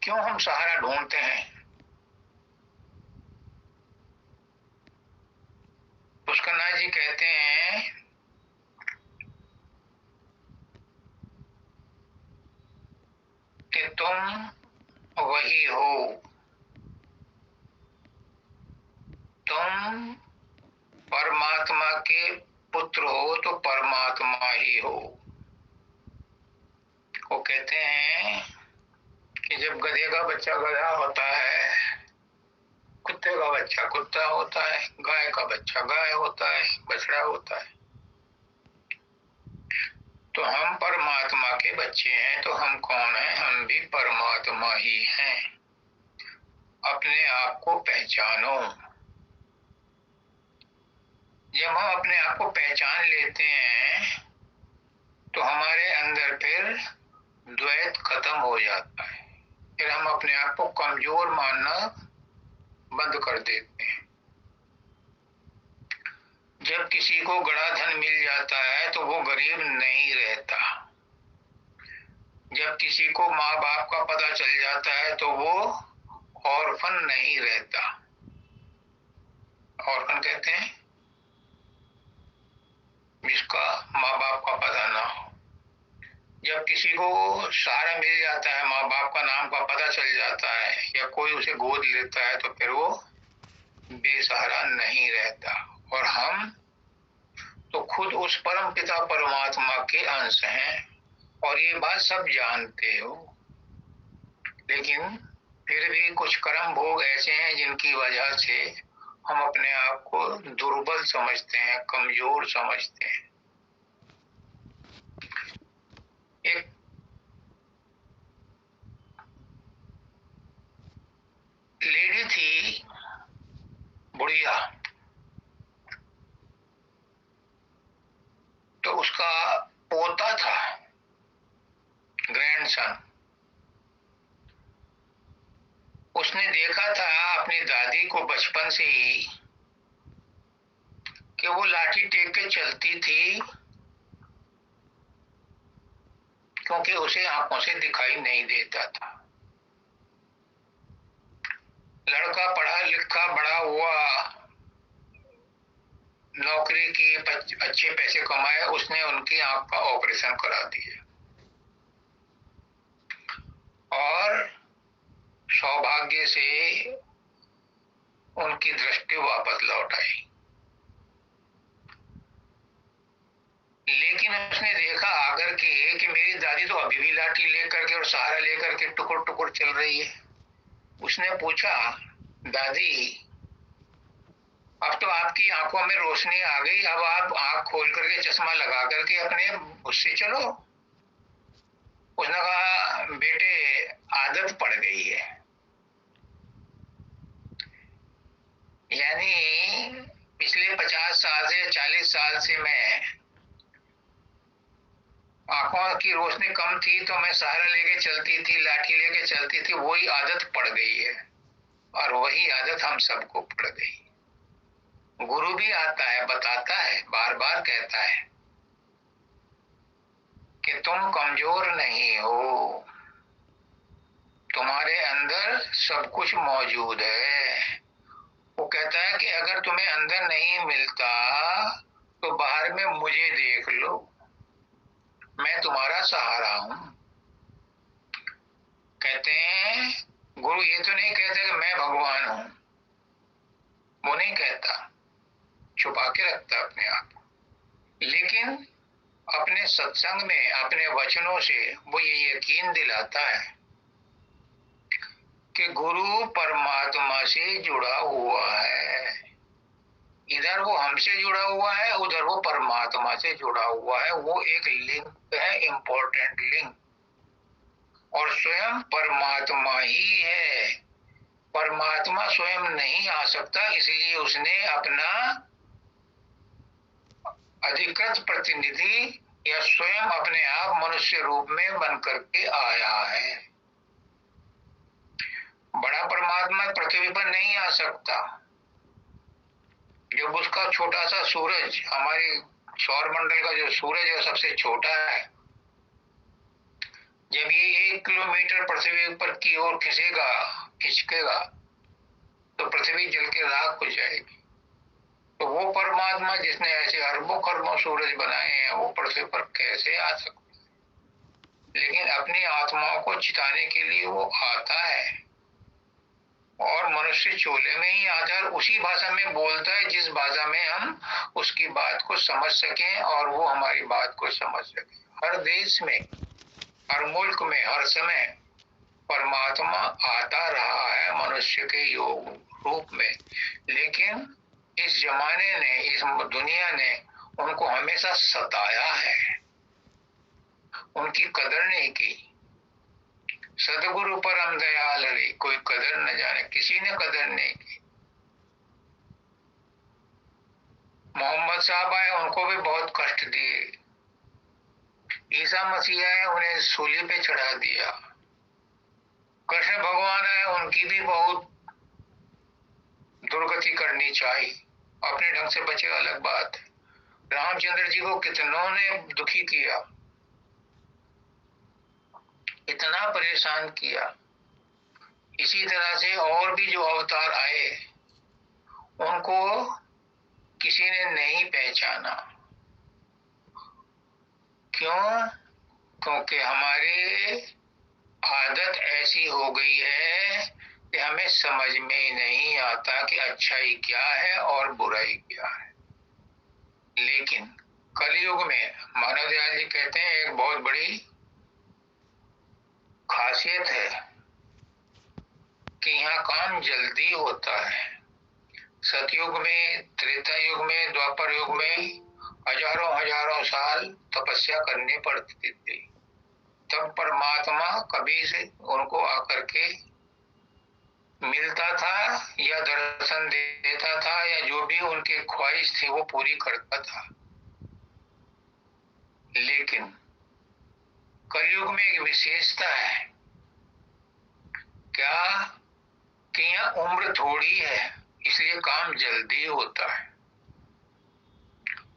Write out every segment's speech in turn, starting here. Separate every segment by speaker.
Speaker 1: क्यों हम सहारा ढूंढते हैं? पुष्करनाथ जी कहते हैं कि तुम वही हो, तुम परमात्मा के पुत्र हो तो परमात्मा ही हो। वो कहते हैं कि जब गधे का बच्चा गधा होता है, कुत्ते का बच्चा कुत्ता होता है, गाय का बच्चा गाय होता है, बछड़ा होता है, तो हम परमात्मा के बच्चे हैं। तो हम कौन हैं? हम भी परमात्मा ही हैं। अपने आप को पहचानो। जब हम अपने आप को पहचान लेते हैं तो हमारे अंदर फिर द्वैत खत्म हो जाता है। फिर हम अपने आप को कमजोर मानना बंद कर देते हैं। जब किसी को बड़ा धन मिल जाता है तो वो गरीब नहीं रहता। जब किसी को माँ बाप का पता चल जाता है तो वो ऑर्फन नहीं रहता। ऑर्फन कहते हैं जिसका माँ बाप का पता ना हो। जब किसी को सहारा मिल जाता है, माँ बाप का नाम का पता चल जाता है, या कोई उसे गोद लेता है, तो फिर वो बेसहारा नहीं रहता। और हम तो खुद उस परम पिता परमात्मा के अंश हैं, और ये बात सब जानते हो। लेकिन फिर भी कुछ कर्म भोग ऐसे हैं जिनकी वजह से हम अपने आप को दुर्बल समझते हैं, कमजोर समझते हैं। एक लेडी थी, बुढ़िया, तो उसका पोता था, ग्रैंडसन। उसने देखा था अपनी दादी को बचपन से ही कि वो लाठी टेक के चलती थी, क्योंकि उसे आंखों से दिखाई नहीं देता था। लड़का पढ़ा लिखा बड़ा हुआ, नौकरी की, अच्छे पैसे कमाए, उसने उनकी आंख का ऑपरेशन करा दिया और सौभाग्य से उनकी दृष्टि वापस लौट आई। लेकिन उसने देखा आकर के कि मेरी दादी तो अभी भी लाठी लेकर के और सहारा लेकर के टुकुर टुकुर चल रही है। उसने पूछा, दादी अब तो आपकी आंखों में रोशनी आ गई, अब आप आंख खोल करके चश्मा लगा करके अपने उससे चलो। उसने कहा, बेटे आदत पड़ गई है। यानी पिछले 50 साल से 40 साल से मैं आंखों की रोशनी कम थी तो मैं सहारा लेके चलती थी, लाठी लेके चलती थी, वही आदत पड़ गई है। और वही आदत हम सबको पड़ गई। गुरु भी आता है, बताता है, बार बार कहता है कि तुम कमजोर नहीं हो, तुम्हारे अंदर सब कुछ मौजूद है। वो कहता है कि अगर तुम्हें अंदर नहीं मिलता तो बाहर में मुझे देख लो, मैं तुम्हारा सहारा हूं। कहते हैं गुरु ये तो नहीं कहते कि मैं भगवान हूं, वो नहीं कहता, छुपा के रखता अपने आप। लेकिन अपने सत्संग में, अपने वचनों से वो ये यकीन दिलाता है कि गुरु परमात्मा से जुड़ा हुआ है। इधर वो हमसे जुड़ा हुआ है, उधर वो परमात्मा से जुड़ा हुआ है। वो एक लिंक है, इंपॉर्टेंट लिंक, और स्वयं परमात्मा ही है। परमात्मा स्वयं नहीं आ सकता, इसलिए उसने अपना अधिकृत प्रतिनिधि या स्वयं अपने आप मनुष्य रूप में बन करके आया है। बड़ा परमात्मा पृथ्वी पर नहीं आ सकता। जब उसका छोटा सा सूरज, हमारे सौर मंडल का जो सूरज है सबसे छोटा है, जब ये 1 किलोमीटर पृथ्वी पर की ओर खिसकेगा तो पृथ्वी जल के राख हो जाएगी। तो वो परमात्मा जिसने ऐसे अरबों खरबों सूरज बनाए हैं वो पृथ्वी पर कैसे आ सकता है? लेकिन अपनी आत्माओं को चिताने के लिए वो आता है और मनुष्य चोले में ही आता है, उसी भाषा में बोलता है जिस भाषा में हम उसकी बात को समझ सकें और वो हमारी बात को समझ सके। हर देश में, हर मुल्क में, हर समय परमात्मा आता रहा है मनुष्य के योग रूप में, लेकिन इस जमाने ने, इस दुनिया ने उनको हमेशा सताया है, उनकी कदर नहीं की। सदगुरु परम दयाल रे, कोई कदर न जाने, किसी ने कदर नहीं की। मोहम्मद साहब आए, उनको भी बहुत कष्ट दिए। ईसा मसीह आए, उन्हें सूली पे चढ़ा दिया। कृष्ण भगवान आए, उनकी भी बहुत दुर्गति करनी चाहिए, अपने ढंग से बचे अलग बात है। रामचंद्र जी को कितनों ने दुखी किया, इतना परेशान किया। इसी तरह से और भी जो अवतार आए उनको किसी ने नहीं पहचाना। क्यों? क्योंकि हमारी आदत ऐसी हो गई है कि हमें समझ में ही नहीं आता कि अच्छाई क्या है और बुराई क्या है। लेकिन कलयुग में मानव दयाल जी कहते हैं एक बहुत बड़ी खासियत है कि यहाँ काम जल्दी होता है। सतयुग में, त्रेता युग में, द्वापर युग में हजारों हजारों साल तपस्या करनी पड़ती थी, तब परमात्मा कभी से उनको आकर के मिलता था या दर्शन देता था या जो भी उनकी ख्वाहिश थी वो पूरी करता था। लेकिन कलयुग में एक विशेषता है, क्या कि यहाँ उम्र थोड़ी है इसलिए काम जल्दी होता है।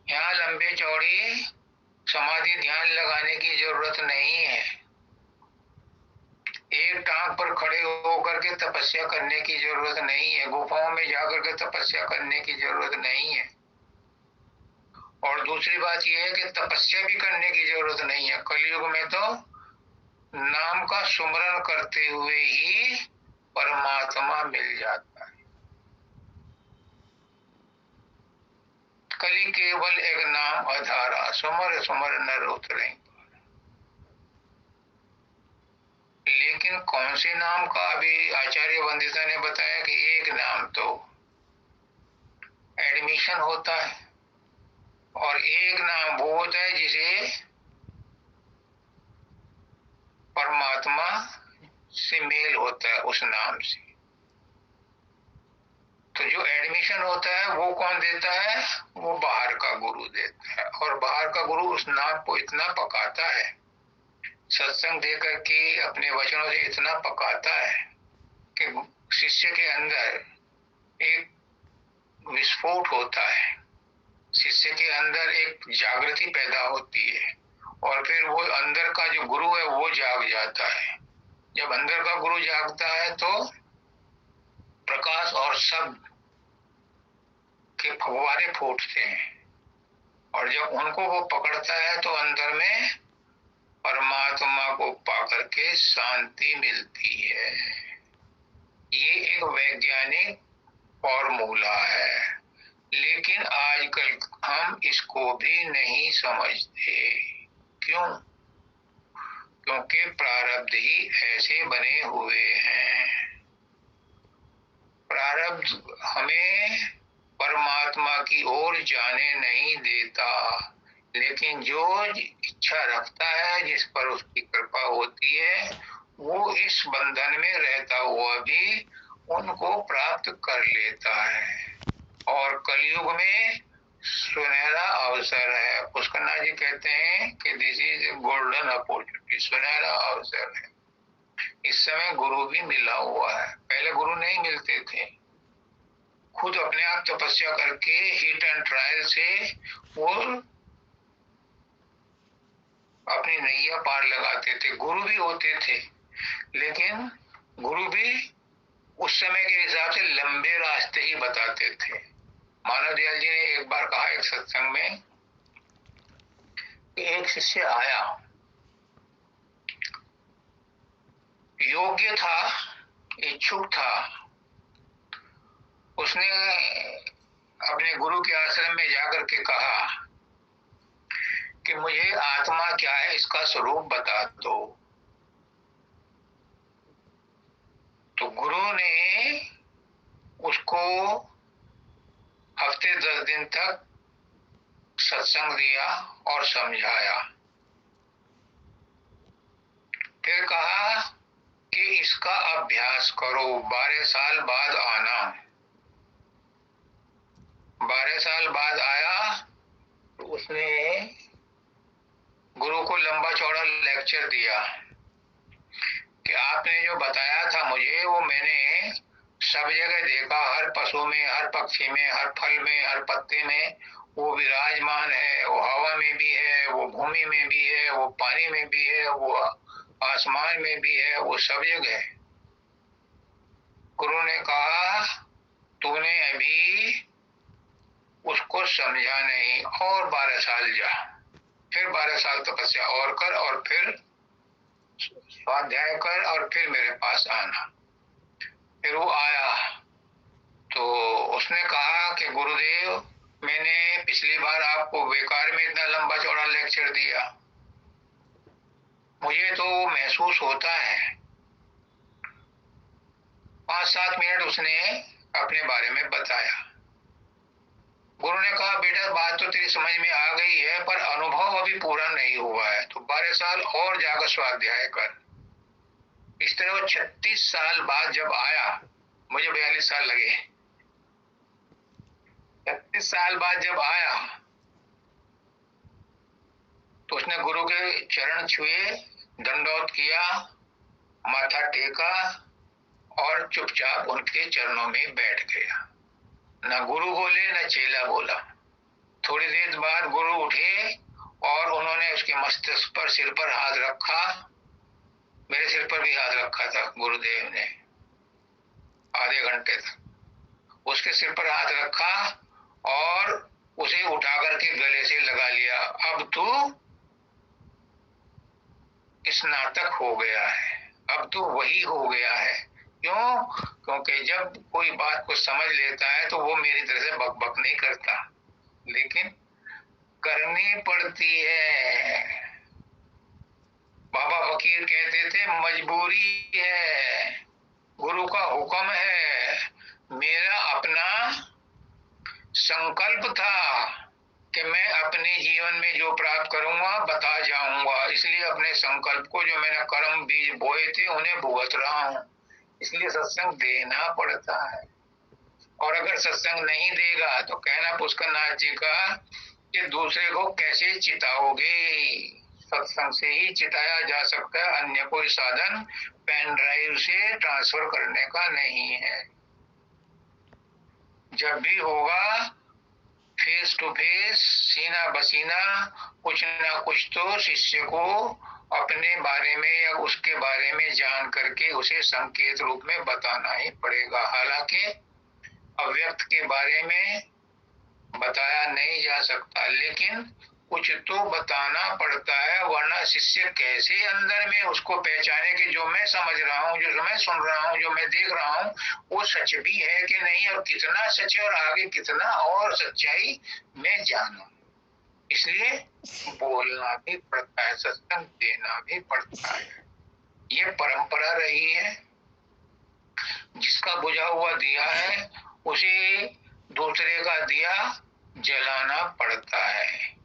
Speaker 1: यहाँ लंबे चौड़ी समाधि ध्यान लगाने की जरूरत नहीं है, एक टांग पर खड़े होकर के तपस्या करने की जरूरत नहीं है, गुफाओं में जाकर के तपस्या करने की जरूरत नहीं है। और दूसरी बात यह है कि तपस्या भी करने की जरूरत नहीं है। कलयुग में तो नाम का सुमरन करते हुए ही परमात्मा मिल जाता है। कली केवल एक नाम आधारा, सुमर सुमर नर उतरे। लेकिन कौन से नाम का? अभी आचार्य वंदिता ने बताया कि एक नाम तो एडमिशन होता है और एक नाम वो होता है जिसे परमात्मा से मेल होता है, उस नाम से। तो जो एडमिशन होता है वो कौन देता है? वो बाहर का गुरु देता है, और बाहर का गुरु उस नाम को इतना पकाता है, सत्संग दे करके अपने वचनों से इतना पकाता है कि शिष्य के अंदर एक विस्फोट होता है, शिष्य के अंदर एक जागृति पैदा होती है और फिर वो अंदर का जो गुरु है वो जाग जाता है। जब अंदर का गुरु जागता है तो प्रकाश और शब्द के फव्वारे फूटते हैं, और जब उनको वो पकड़ता है तो अंदर में परमात्मा को पाकर के शांति मिलती है। ये एक वैज्ञानिक फॉर्मूला है, लेकिन आजकल हम इसको भी नहीं समझते। क्यों? क्योंकि प्रारब्ध ही ऐसे बने हुए हैं। प्रारब्ध हमें परमात्मा की ओर जाने नहीं देता, लेकिन जो इच्छा रखता है, जिस पर उसकी कृपा होती है, वो इस बंधन में रहता हुआ भी उनको प्राप्त कर लेता है। और कलयुग में सुनहरा अवसर है। पुष्करनाथ जी कहते हैं कि this is a golden opportunity, सुनहरा अवसर है। इस समय गुरु भी मिला हुआ है, पहले गुरु नहीं मिलते थे। खुद अपने आप तपस्या करके हिट एंड ट्रायल से वो अपनी नैया पार लगाते थे। गुरु भी होते थे, लेकिन गुरु भी उस समय के हिसाब से लंबे रास्ते ही बताते थे। मानव दयाल जी ने एक बार कहा एक सत्संग में कि एक शिष्य आया, योग्य था, इच्छुक था। उसने अपने गुरु के आश्रम में जाकर के कहा कि मुझे आत्मा क्या है इसका स्वरूप बता दो। तो गुरु ने उसको हफ्ते 10 दिन तक सत्संग दिया और समझाया। फिर कहा कि इसका अभ्यास करो, 12 साल बाद आना। 12 साल बाद आया तो उसने गुरु को लंबा चौड़ा लेक्चर दिया कि आपने जो बताया था मुझे वो मैंने सब जगह देखा, हर पशु में, हर पक्षी में, हर फल में, हर पत्ते में वो विराजमान है। वो हवा में भी है, वो भूमि में भी है, वो पानी में भी है, वो आसमान में भी है, वो सब जगह है। गुरु ने कहा तूने अभी उसको समझा नहीं, और 12 साल जा, फिर 12 साल तपस्या और कर, और फिर स्वाध्याय कर, और फिर मेरे पास आना। फिर वो आया तो उसने कहा कि गुरुदेव मैंने पिछली बार आपको बेकार में इतना लंबा चौड़ा लेक्चर दिया, मुझे तो महसूस होता है। 5-7 मिनट उसने अपने बारे में बताया। गुरु ने कहा बेटा बात तो तेरी समझ में आ गई है, पर अनुभव अभी पूरा नहीं हुआ है, तो 12 साल और जाकर स्वाध्याय कर। इस तरह वो 36 साल बाद जब आया, मुझे 42 साल लगे, 36 साल बाद जब आया तो उसने गुरु के चरण छुए, दंडवत किया, माथा टेका और चुपचाप उनके चरणों में बैठ गया। ना गुरु बोले ना चेला बोला। थोड़ी देर बाद गुरु उठे और उन्होंने उसके मस्तिष्क पर, सिर पर हाथ रखा। मेरे सिर पर भी हाथ रखा था गुरुदेव ने आधे घंटे तक। उसके सिर पर हाथ रखा और उसे उठा करके गले से लगा लिया। अब तू स्नातक हो गया है, अब तो वही हो गया है। क्यों? क्योंकि जब कोई बात को समझ लेता है तो वो मेरी तरह से बक बक नहीं करता, लेकिन करनी पड़ती है। बाबा फकीर कहते थे मजबूरी है, गुरु का हुक्म है। मेरा अपना संकल्प था कि मैं अपने जीवन में जो प्राप्त करूंगा बता जाऊंगा, इसलिए अपने संकल्प को, जो मैंने कर्म बीज बोए थे, उन्हें भुगत रहा हूं। इसलिए सत्संग देना पड़ता है। और अगर सत्संग नहीं देगा तो कहना पुष्कर नाथ जी का कि दूसरे को कैसे चिताओगे। सत्संग से ही चिताया जा सकता है, अन्य कोई साधन पेन ड्राइव से ट्रांसफर करने का नहीं है। जब भी होगा फेस टू फेस, सीना बसीना, कुछ ना कुछ तो शिष्य को अपने बारे में या उसके बारे में जान करके उसे संकेत रूप में बताना ही पड़ेगा। हालांकि अव्यक्त के बारे में बताया नहीं जा सकता, लेकिन कुछ तो बताना पड़ता है, वरना शिष्य कैसे अंदर में उसको पहचाने कि जो मैं समझ रहा हूँ, जो मैं सुन रहा हूँ, जो मैं देख रहा हूँ, वो सच भी है कि नहीं, और कितना सच है और आगे कितना और सच्चाई मैं जानूं। इसलिए बोलना भी पड़ता है, सत्संग देना भी पड़ता है। ये परंपरा रही है। जिसका बुझा हुआ दिया है उसे दूसरे का दिया जलाना पड़ता है।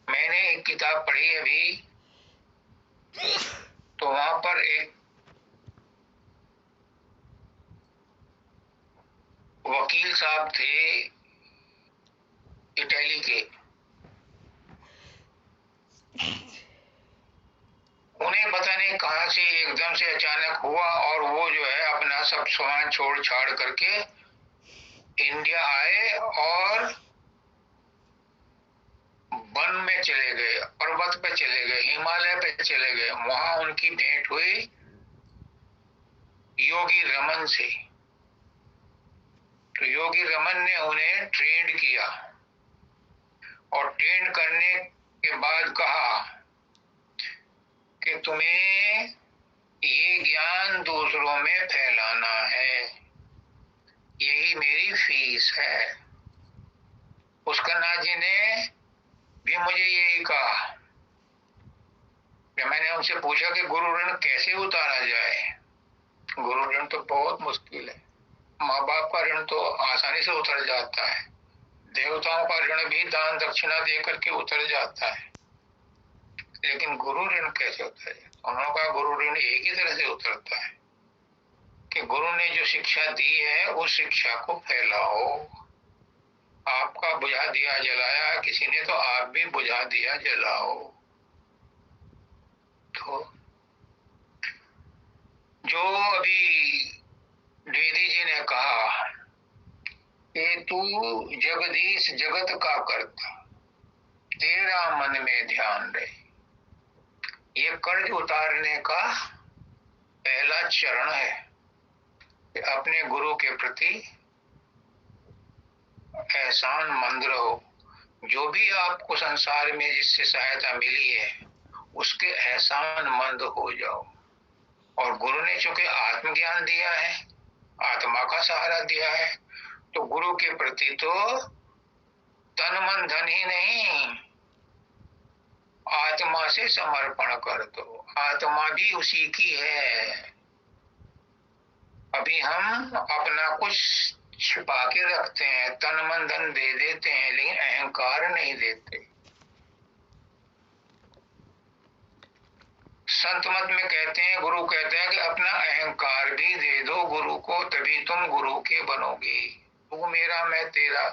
Speaker 1: मैंने एक किताब पढ़ी अभी, तो वहां पर एक वकील साहब थे इटली के। उन्हें पता नहीं कहां से एकदम से अचानक हुआ और वो जो है अपना सब सामान छोड़ छाड़ करके इंडिया आए और वन में चले गए, पर्वत पे चले गए, हिमालय पे चले गए, वहां उनकी भेंट हुई योगी रमन से। तो योगी रमन ने उन्हें ट्रेंड किया और ट्रेंड करने के बाद कहा कि तुम्हें ये ज्ञान दूसरों में फैलाना है, यही मेरी फीस है। पुष्करनाथ जी ने भी मुझे यही कहा। जब मैंने उनसे पूछा कि गुरु ऋण कैसे उतारा जाए, गुरु ऋण तो बहुत मुश्किल है, माँ बाप का ऋण तो आसानी से उतर जाता है, देवताओं का ऋण भी दान दक्षिणा दे करके उतर जाता है, लेकिन गुरु ऋण कैसे उतरे? उन्होंने कहा गुरु ऋण एक ही तरह से उतरता है कि गुरु ने जो शिक्षा दी है उस शिक्षा को फैलाओ। आपका बुझा दिया जलाया किसी ने, तो आप भी बुझा दिया जलाओ। तो जो अभी द्विवेदी जी ने कहा कि तू जगदीश जगत का करता, तेरा मन में ध्यान रहे, ये कर्ज उतारने का पहला चरण है कि अपने गुरु के प्रति एहसान मंद रहो। जो भी आपको संसार में जिससे सहायता मिली है उसके एहसान मंद हो जाओ। और गुरु ने चूंकि आत्मज्ञान दिया है, आत्मा का सहारा दिया है, तो गुरु के प्रति तो तन मन धन ही नहीं, आत्मा से समर्पण कर दो। आत्मा भी उसी की है। अभी हम अपना कुछ छिपा के रखते हैं, तन मन धन दे देते हैं, लेकिन अहंकार नहीं देते। संत मत में कहते हैं, गुरु कहते हैं कि अपना अहंकार भी दे दो गुरु को, तभी तुम गुरु के बनोगे। तू मेरा मैं तेरा,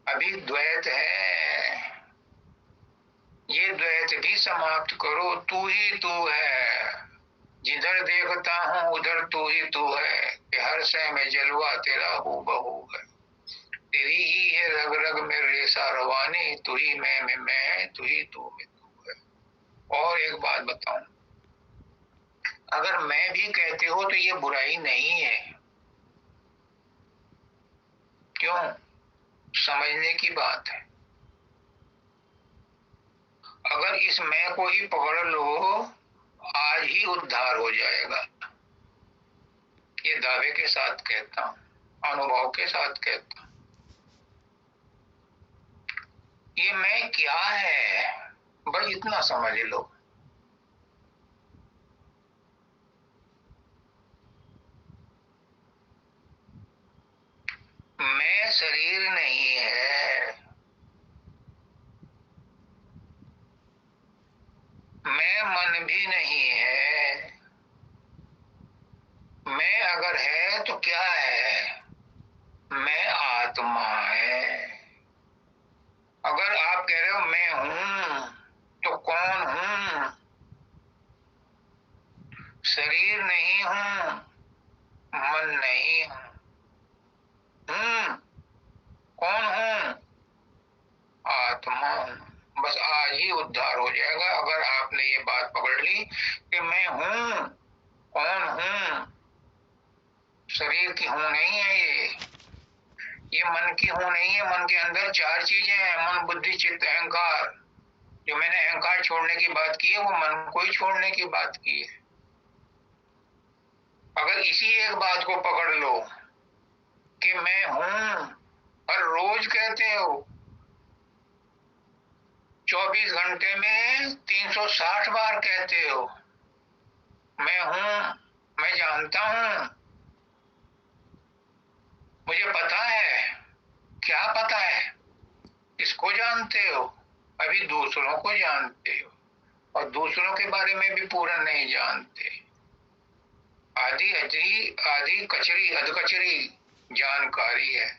Speaker 1: अभी द्वैत है, ये द्वैत भी समाप्त करो। तू ही तू है, जिधर देखता हूं उधर तू ही तू है, कि हर शय में जलवा तेरा हूबहू है। तेरी ही है रग रग में रेसा रवानी, तू ही मैं में मैं है, तू ही तू में तू है। और एक बात बताऊं, अगर मैं भी कहते हो तो ये बुराई नहीं है। क्यों? समझने की बात है। अगर इस मैं को ही पकड़ लो, आज ही उद्धार हो जाएगा। ये दावे के साथ कहता हूं, अनुभव के साथ कहता हूं। ये मैं क्या है, बस इतना समझ लो। मैं शरीर नहीं है, मैं मन भी नहीं है। मैं अगर है तो क्या है? मैं आत्मा है। अगर आप कह रहे हो मैं हूं, तो कौन हूं? शरीर नहीं हूं, मन नहीं हूं। कौन हूं? आत्मा हूं। बस आज ही उद्धार हो जाएगा अगर आपने ये बात पकड़ ली कि मैं हूं। कौन हूं? शरीर की हूं नहीं है ये मन की हूं नहीं है। मन के अंदर चार चीजें हैं, मन बुद्धि चित्त अहंकार। जो मैंने अहंकार छोड़ने की बात की है वो मन को ही छोड़ने की बात की है। अगर इसी एक बात को पकड़ लो कि मैं हूं, हर रोज कहते हो, 24 घंटे में 360 बार कहते हो मैं हूं, मैं जानता हूं, मुझे पता है। क्या पता है? किसको जानते हो? अभी दूसरों को जानते हो, और दूसरों के बारे में भी पूरा नहीं जानते। आधी अजरी आधी कचरी अधकचरी जानकारी है।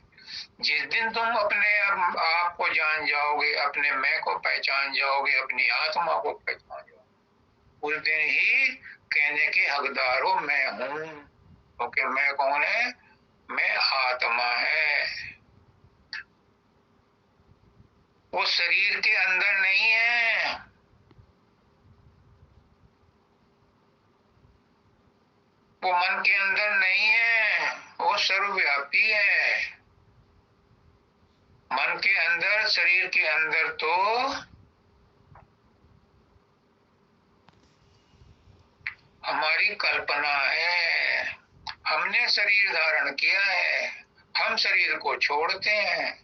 Speaker 1: जिस दिन तुम अपने आप को जान जाओगे, अपने मैं को पहचान जाओगे, अपनी आत्मा को पहचान जाओगे, उस दिन ही कहने के हकदार हो मैं हूं। क्योंकि मैं कौन है? मैं आत्मा है। वो शरीर के अंदर नहीं है, वो मन के अंदर नहीं है, वो सर्वव्यापी है। मन के अंदर, शरीर के अंदर तो हमारी कल्पना है। हमने शरीर धारण किया है, हम शरीर को छोड़ते हैं,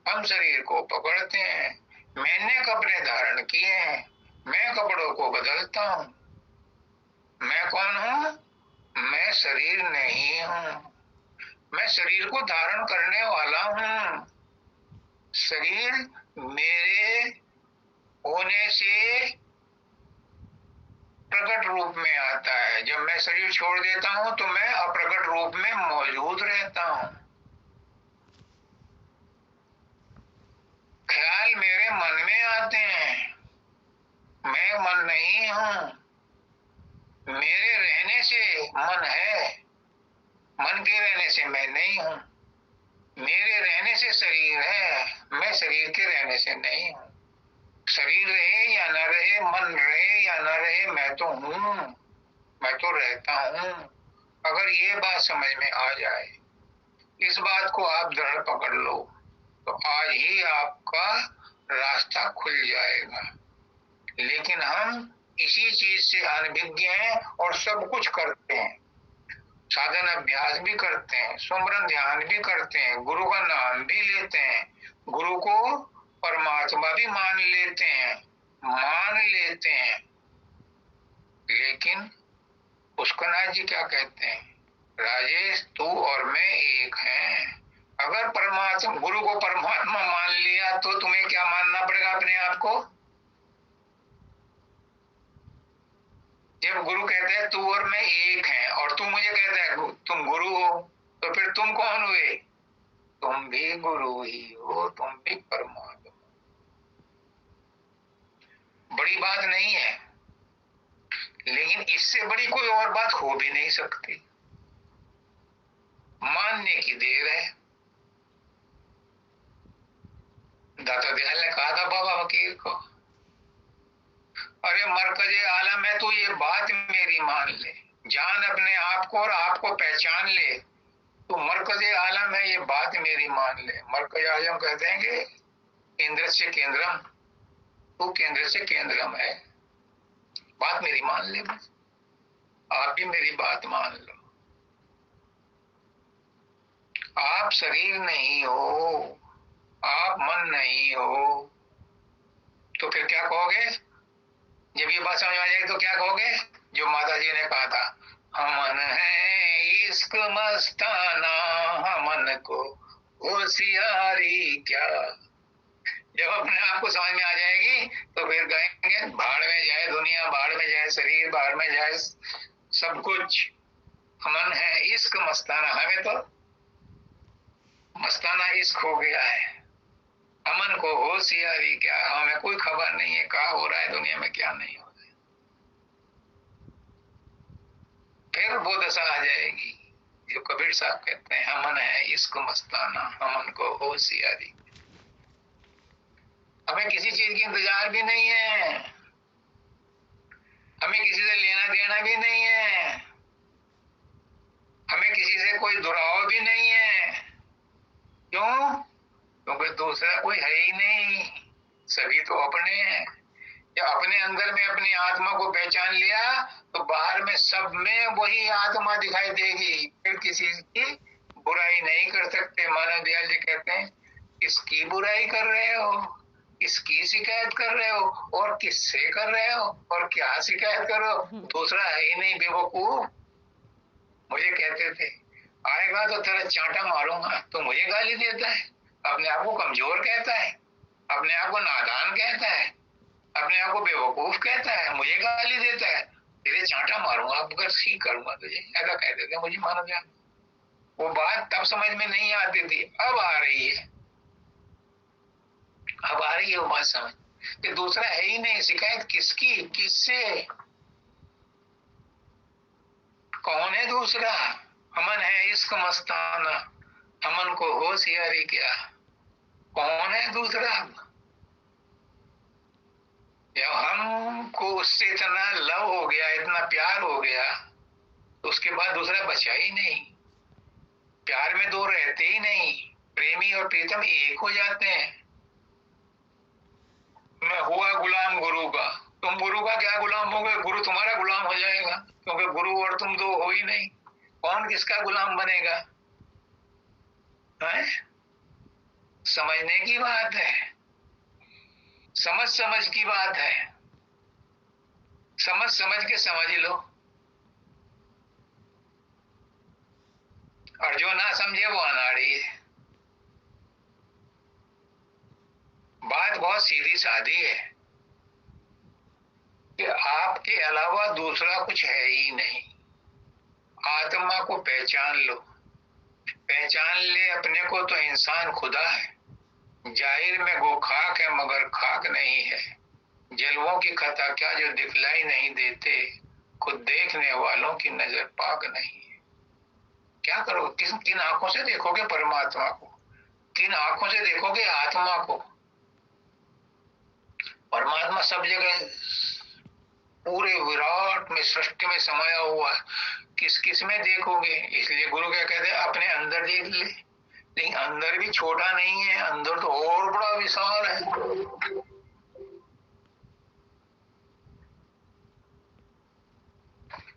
Speaker 1: हम शरीर को पकड़ते हैं। मैंने कपड़े धारण किए हैं, मैं कपड़ों को बदलता हूं। मैं कौन हूं? मैं शरीर नहीं हूं, मैं शरीर को धारण करने वाला हूं। शरीर मेरे होने से प्रकट रूप में आता है। जब मैं शरीर छोड़ देता हूं तो मैं अप्रकट रूप में मौजूद रहता हूं। ख्याल मेरे मन में आते हैं, मैं मन नहीं हूं। मेरे रहने से मन है, मन के रहने से मैं नहीं हूं। मेरे रहने से शरीर है, मैं शरीर के रहने से नहीं हूं। शरीर रहे या न रहे, मन रहे या न रहे, मैं तो हूं, मैं तो रहता हूं। अगर ये बात समझ में आ जाए, इस बात को आप दृढ़ पकड़ लो, तो आज ही आपका रास्ता खुल जाएगा। लेकिन हम इसी चीज से अनभिज्ञ हैं और सब कुछ करते हैं, साधन अभ्यास भी करते हैं, सुमरन ध्यान भी करते हैं, गुरु का नाम भी लेते हैं, गुरु को परमात्मा भी मान लेते हैं, मान लेते हैं। लेकिन पुष्करनाथ जी क्या कहते हैं? राजेश, तू और मैं एक हैं। अगर परमात्मा, गुरु को परमात्मा मान लिया तो तुम्हें क्या मानना पड़ेगा अपने आप को? जब गुरु कहते हैं तू और मैं एक हैं, और तू मुझे कहता है तुम गुरु हो, तो फिर तुम कौन हुए? तुम भी गुरु ही हो, तुम भी परमात्मा। बड़ी बात नहीं है, लेकिन इससे बड़ी कोई और बात हो भी नहीं सकती। मानने की देर है। दाता दयाल ने कहा था बाबा फकीर को, अरे मरकजे आलम है, तू ये बात मेरी मान ले, जान अपने आप को और आपको पहचान ले। तू मरकजे आलम है, ये बात मेरी मान ले। मरकज आलम कहते हैं कि केंद्र से केंद्रम, तू केंद्र से केंद्रम है। बात मेरी मान ले, बस आप भी मेरी बात मान लो। आप शरीर नहीं हो, आप मन नहीं हो, तो फिर क्या कहोगे? जब ये बात समझ में आ जाएगी तो क्या कहोगे? जो माता जी ने कहा था, हमन है इश्क मस्ताना, हमन को होशियारी क्या। जब अपने आप को समझ में आ जाएगी तो फिर कहेंगे भाड़ में जाए दुनिया, भाड़ में जाए शरीर, भाड़ में जाए सब कुछ। हमन है इश्क मस्ताना, हमें तो मस्ताना इश्क हो गया है। अमन को होशियारी क्या, हमें कोई खबर नहीं है क्या हो रहा है दुनिया में, क्या नहीं हो रहा है। फिर वो दशा आ जाएगी जो कबीर साहब कहते हैं, अमन है इश्क मस्ताना, अमन को होशियारी। हमें किसी चीज की इंतजार भी नहीं है, हमें किसी से लेना देना भी नहीं है, हमें किसी से कोई दुराव भी नहीं है। क्यों? क्योंकि दूसरा कोई है ही नहीं, सभी तो अपने हैं। जब अपने अंदर में अपनी आत्मा को पहचान लिया तो बाहर में सब में वही आत्मा दिखाई देगी। फिर किसी की बुराई नहीं कर सकते। मानव दयाल जी कहते हैं, किसकी बुराई कर रहे हो, किसकी शिकायत कर रहे हो, और किससे कर रहे हो, और क्या शिकायत करो? दूसरा है ही नहीं बेवकूफ। मुझे कहते थे आएगा तो तेरा चांटा मारूंगा, तो मुझे गाली देता है, अपने आप को कमजोर कहता है, अपने आप को नादान कहता है, अपने आप को बेवकूफ कहता है, मुझे गाली देता है, तेरे चांटा मारूंगा अगर ठीक करूंगा तुझे, ऐसा कह देते मुझे। मानो जान, वो बात तब समझ में नहीं आती थी, अब आ रही है, अब आ रही है वो बात समझ कि दूसरा है ही नहीं। शिकायत किसकी, किससे, कौन है दूसरा? हमन है इश्क मस्ताना, हमन को होशियारी क्या। कौन है दूसरा? या हमको उससे इतना लव हो गया, इतना प्यार हो गया, तो उसके बाद दूसरा बचा ही नहीं। प्यार में दो रहते ही नहीं, प्रेमी और प्रीतम एक हो जाते हैं। मैं हुआ गुलाम गुरु का, तुम गुरु का क्या गुलाम होगे, गुरु तुम्हारा गुलाम हो जाएगा, क्योंकि गुरु और तुम दो हो ही नहीं। कौन किसका गुलाम बनेगा? है? समझने की बात है, समझ समझ की बात है, समझ समझ के समझ लो। और जो ना समझे वो अनाड़ी है। बात बहुत सीधी सादी है कि आपके अलावा दूसरा कुछ है ही नहीं। आत्मा को पहचान लो, पहचान ले अपने को तो इंसान खुदा है। जाहिर में गो खाक है मगर खाक नहीं है। जलवों की खता क्या जो दिखलाई नहीं देते, खुद देखने वालों की नजर पाक नहीं है। क्या करो, किन आंखों से देखोगे परमात्मा को, किन आंखों से देखोगे आत्मा को? परमात्मा सब जगह पूरे विराट में सृष्टि में समाया हुआ है, किस किस में देखोगे? इसलिए गुरु क्या कहते हैं, अपने अंदर देख ले। लेकिन अंदर भी छोटा नहीं है, अंदर तो और बड़ा विशाल है।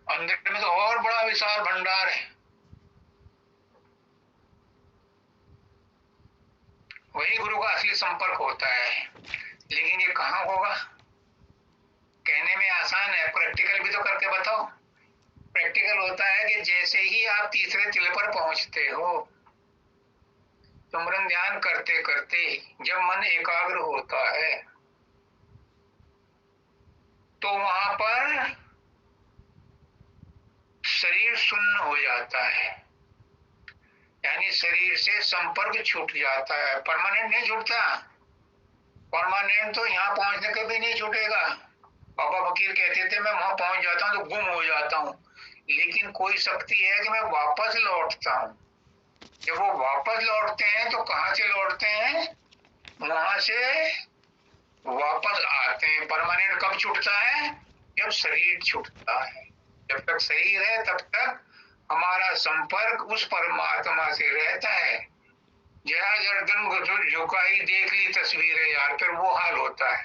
Speaker 1: अंदर में तो और बड़ा विशाल भंडार है। वही गुरु का असली संपर्क होता है। लेकिन ये कहाँ होगा? कहने में आसान है, प्रैक्टिकल भी तो करके बताओ। प्रैक्टिकल होता है कि जैसे ही आप तीसरे तिल पर पहुंचते हो, सुमरन ध्यान करते करते जब मन एकाग्र होता है, तो वहां पर शरीर शून्य हो जाता है। यानी शरीर से संपर्क छूट जाता है। परमानेंट नहीं छूटता, परमानेंट तो यहाँ पहुंचने के भी नहीं छूटेगा। बाबा फकीर कहते थे मैं वहां पहुंच जाता हूँ तो गुम हो जाता हूँ, लेकिन कोई शक्ति है कि मैं वापस लौटता हूँ। जब वो वापस लौटते हैं तो कहाँ से लौटते हैं? वहां से वापस आते हैं। परमानेंट कब छूटता है? जब शरीर छूटता है। जब तक शरीर है तब तक हमारा संपर्क उस परमात्मा से रहता है। जरा गर्दन झुकाई देख ली तस्वीरें यार, फिर वो हाल होता है।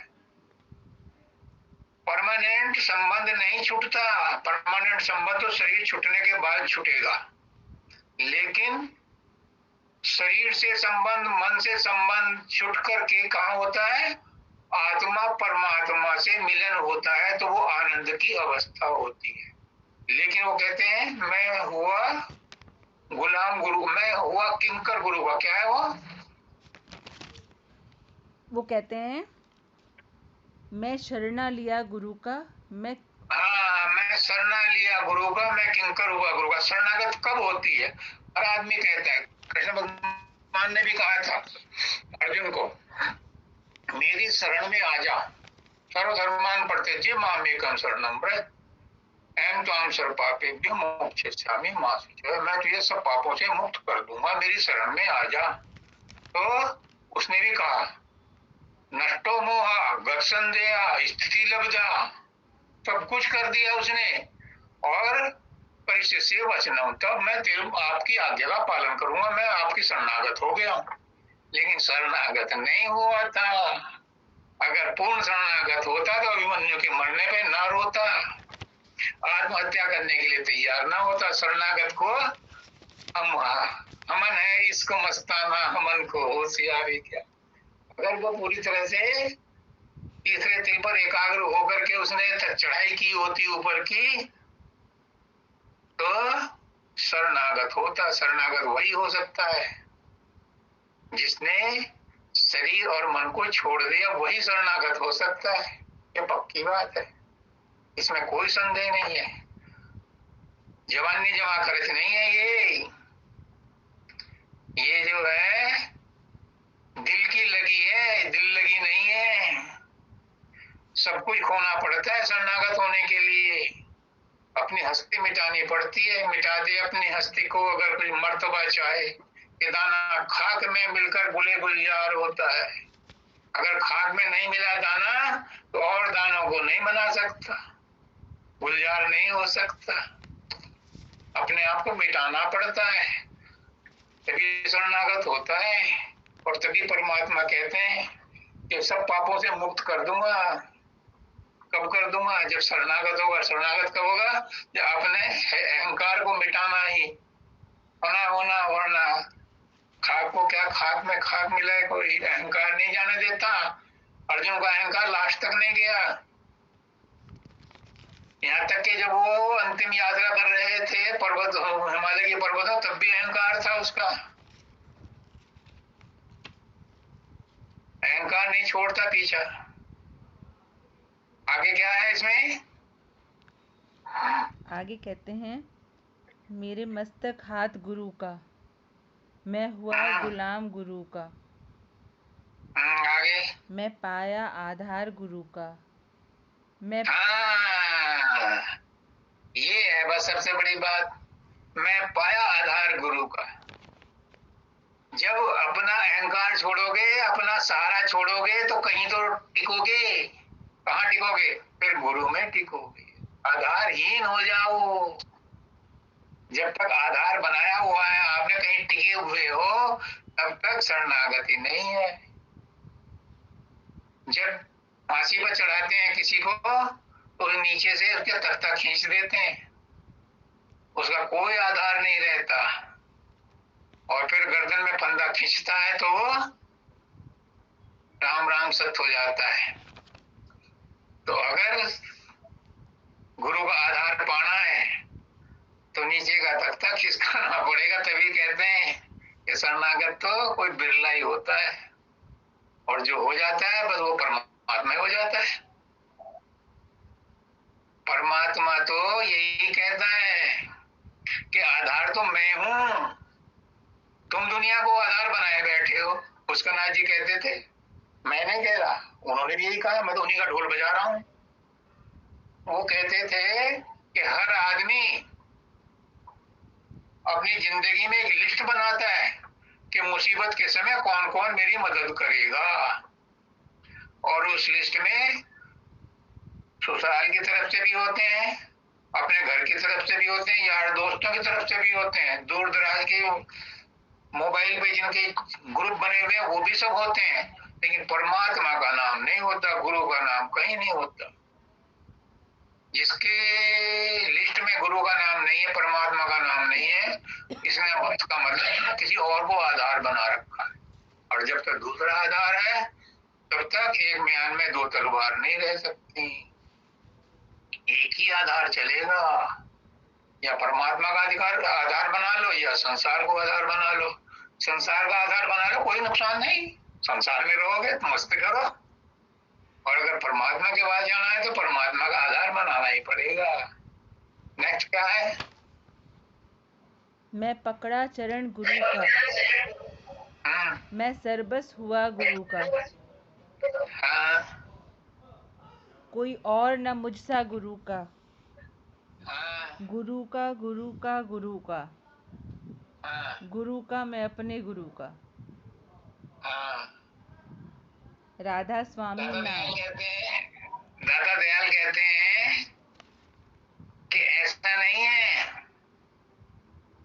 Speaker 1: परमानेंट संबंध नहीं छूटता। परमानेंट संबंध तो शरीर छूटने के बाद छूटेगा, लेकिन शरीर से संबंध, मन से संबंध छूट करके कहाँ होता है? आत्मा परमात्मा से मिलन होता है, तो वो आनंद की अवस्था होती है। लेकिन वो कहते हैं मैं हुआ गुलाम गुरु, मैं हुआ किंकर गुरु का। क्या है
Speaker 2: वो कहते हैं मैं शरणा लिया गुरु का, मैं
Speaker 1: मैं शरणा लिया गुरु का, मैं किंकर हुआ गुरु का। शरणागत कब होती है? हर आदमी कहता है। कृष्ण भगवान ने भी कहा था अर्जुन को, मेरी शरण में आ जा। सर्वधर्मान परित्यज्य मामेकं शरणं व्रज अहं त्वां सर्वपापेभ्यो मोक्षयिष्यामि मा शुचः। मैं तुझे सब पापों से मुक्त कर दूंगा, मेरी शरण में आ जा। तो उसने भी कहा नष्टो मोहा गत्संदेहा स्थिति लब्धा, सब कुछ कर दिया उसने, और परिचय से वचनम, तब मैं आपकी आज्ञा का पालन करूंगा, मैं आपकी शरणागत हो गया हूं। लेकिन शरणागत नहीं हुआ था। अगर पूर्ण शरणागत होता तो अभिमन्यु के मरने पे ना रोता, आत्महत्या करने के लिए तैयार ना होता। शरणागत को हमन है इसको मस्ताना, हमन को होशियारी क्या। अगर वो पूरी तरह से तीसरे तिल पर एकाग्र होकर के उसने चढ़ाई की होती ऊपर की, तो शरणागत होता। शरणागत वही हो सकता है जिसने शरीर और मन को छोड़ दिया, वही शरणागत हो सकता है। ये पक्की बात है, इसमें कोई संदेह नहीं है। जवानी जमा खर्च नहीं है ये जो है दिल की लगी है, दिल लगी नहीं है। सब कुछ खोना पड़ता है शरणागत होने के लिए। अपनी हस्ती मिटानी पड़ती है। मिटा दे अपनी हस्ती को अगर कोई मर्तबा चाहे, कि दाना खाक में मिलकर गुले गुलजार होता है। अगर खाक में नहीं मिला दाना तो और दानों को नहीं बना सकता, गुलजार नहीं हो सकता, अपने आप को मिटाना पड़ता है, तभी शरणागत होता है। और तभी परमात्मा कहते हैं कि सब पापों से मुक्त कर दूंगा। कब कर दूंगा? जब शरणागत होगा। शरणागत कब होगा? जब अपने अहंकार को मिटाना ही होना होना वरना खाक को क्या, खाक में खाक मिला है, कोई अहंकार नहीं जाने देता। अर्जुन का अहंकार लास्ट तक नहीं गया, यहाँ तक कि जब वो अंतिम यात्रा कर रहे थे पर्वत, हिमालय के पर्वतों, तब भी अहंकार था उसका। अहंकार नहीं छोड़ता पीछा। आगे क्या है इसमें?
Speaker 2: आगे कहते हैं, मेरे मस्तक हाथ गुरु का, मैं हुआ गुलाम गुरु का,
Speaker 1: आगे
Speaker 2: मैं पाया आधार गुरु का, मैं
Speaker 1: ये है बस सबसे बड़ी बात, मैं पाया आधार गुरु का। जब अपना अहंकार छोड़ोगे, अपना सहारा छोड़ोगे तो कहीं तो टिकोगे। कहाँ टिकोगे? फिर गुरु में टिकोगे। आधारहीन हो जाओ। जब तक आधार बनाया हुआ है आपने, कहीं टिके हुए हो, तब तक शरणागति नहीं है। जब फांसी पर चढ़ाते हैं किसी को तो नीचे से उसके तख्ता खींच देते हैं, उसका कोई आधार नहीं रहता, और फिर गर्दन में फंदा खींचता है तो वो राम राम सत्य हो जाता है। तो अगर गुरु का आधार पाना है तो नीचे का तख्ता खिसकाना पड़ेगा। तभी कहते हैं कि शरणागत तो कोई बिरला ही होता है, और जो हो जाता है बस वो परमात्मा हो जाता है। परमात्मा तो यही कहता है कि आधार तो मैं हूं, तुम दुनिया को आधार बनाए बैठे हो। पुष्करनाथ जी कहते थे, मैं नहीं कह रहा, उन्होंने भी यही कहा, मैं तो उन्हीं का ढोल बजा रहा हूं। वो कहते थे कि हर आदमी अपनी जिंदगी में एक लिस्ट बनाता है कि मुसीबत के समय कौन कौन मेरी मदद करेगा, और उस लिस्ट में ससुराल की तरफ से भी होते हैं, अपने घर की तरफ से भी होते हैं, यार दोस्तों की तरफ से भी होते हैं, दूर दराज के मोबाइल पे जिनके ग्रुप बने हुए हैं वो भी सब होते हैं। लेकिन परमात्मा का नाम नहीं होता, गुरु का नाम कहीं नहीं होता। जिसके लिस्ट में गुरु का नाम नहीं है, परमात्मा का नाम नहीं है, इसने उसका मतलब किसी और को आधार बना रखा है। और जब तक दूसरा आधार है तब तक एक म्यान में दो तलवार नहीं रह सकती। एक ही आधार चलेगा, या परमात्मा का अधिकार आधार बना लो या संसार को आधार बना लो। संसार का आधार बना लो, कोई नुकसान नहीं, संसार में रहोगे तो मस्त करो, और अगर परमात्मा के पास जाना है तो परमात्मा का आधार बनाना ही पड़ेगा। नेक्स्ट क्या है?
Speaker 2: मैं पकड़ा चरण गुरु का, मैं सर्वस्व हुआ गुरु का,
Speaker 1: हाँ,
Speaker 2: कोई और न मुझसा गुरु का,
Speaker 1: हाँ,
Speaker 2: गुरु का गुरु का गुरु का,
Speaker 1: हाँ,
Speaker 2: गुरु का मैं अपने गुरु का।
Speaker 1: हाँ।
Speaker 2: राधा स्वामी
Speaker 1: दादा
Speaker 2: नाम।
Speaker 1: दयाल कहते हैं, दादा दयाल कहते हैं कि ऐसा नहीं है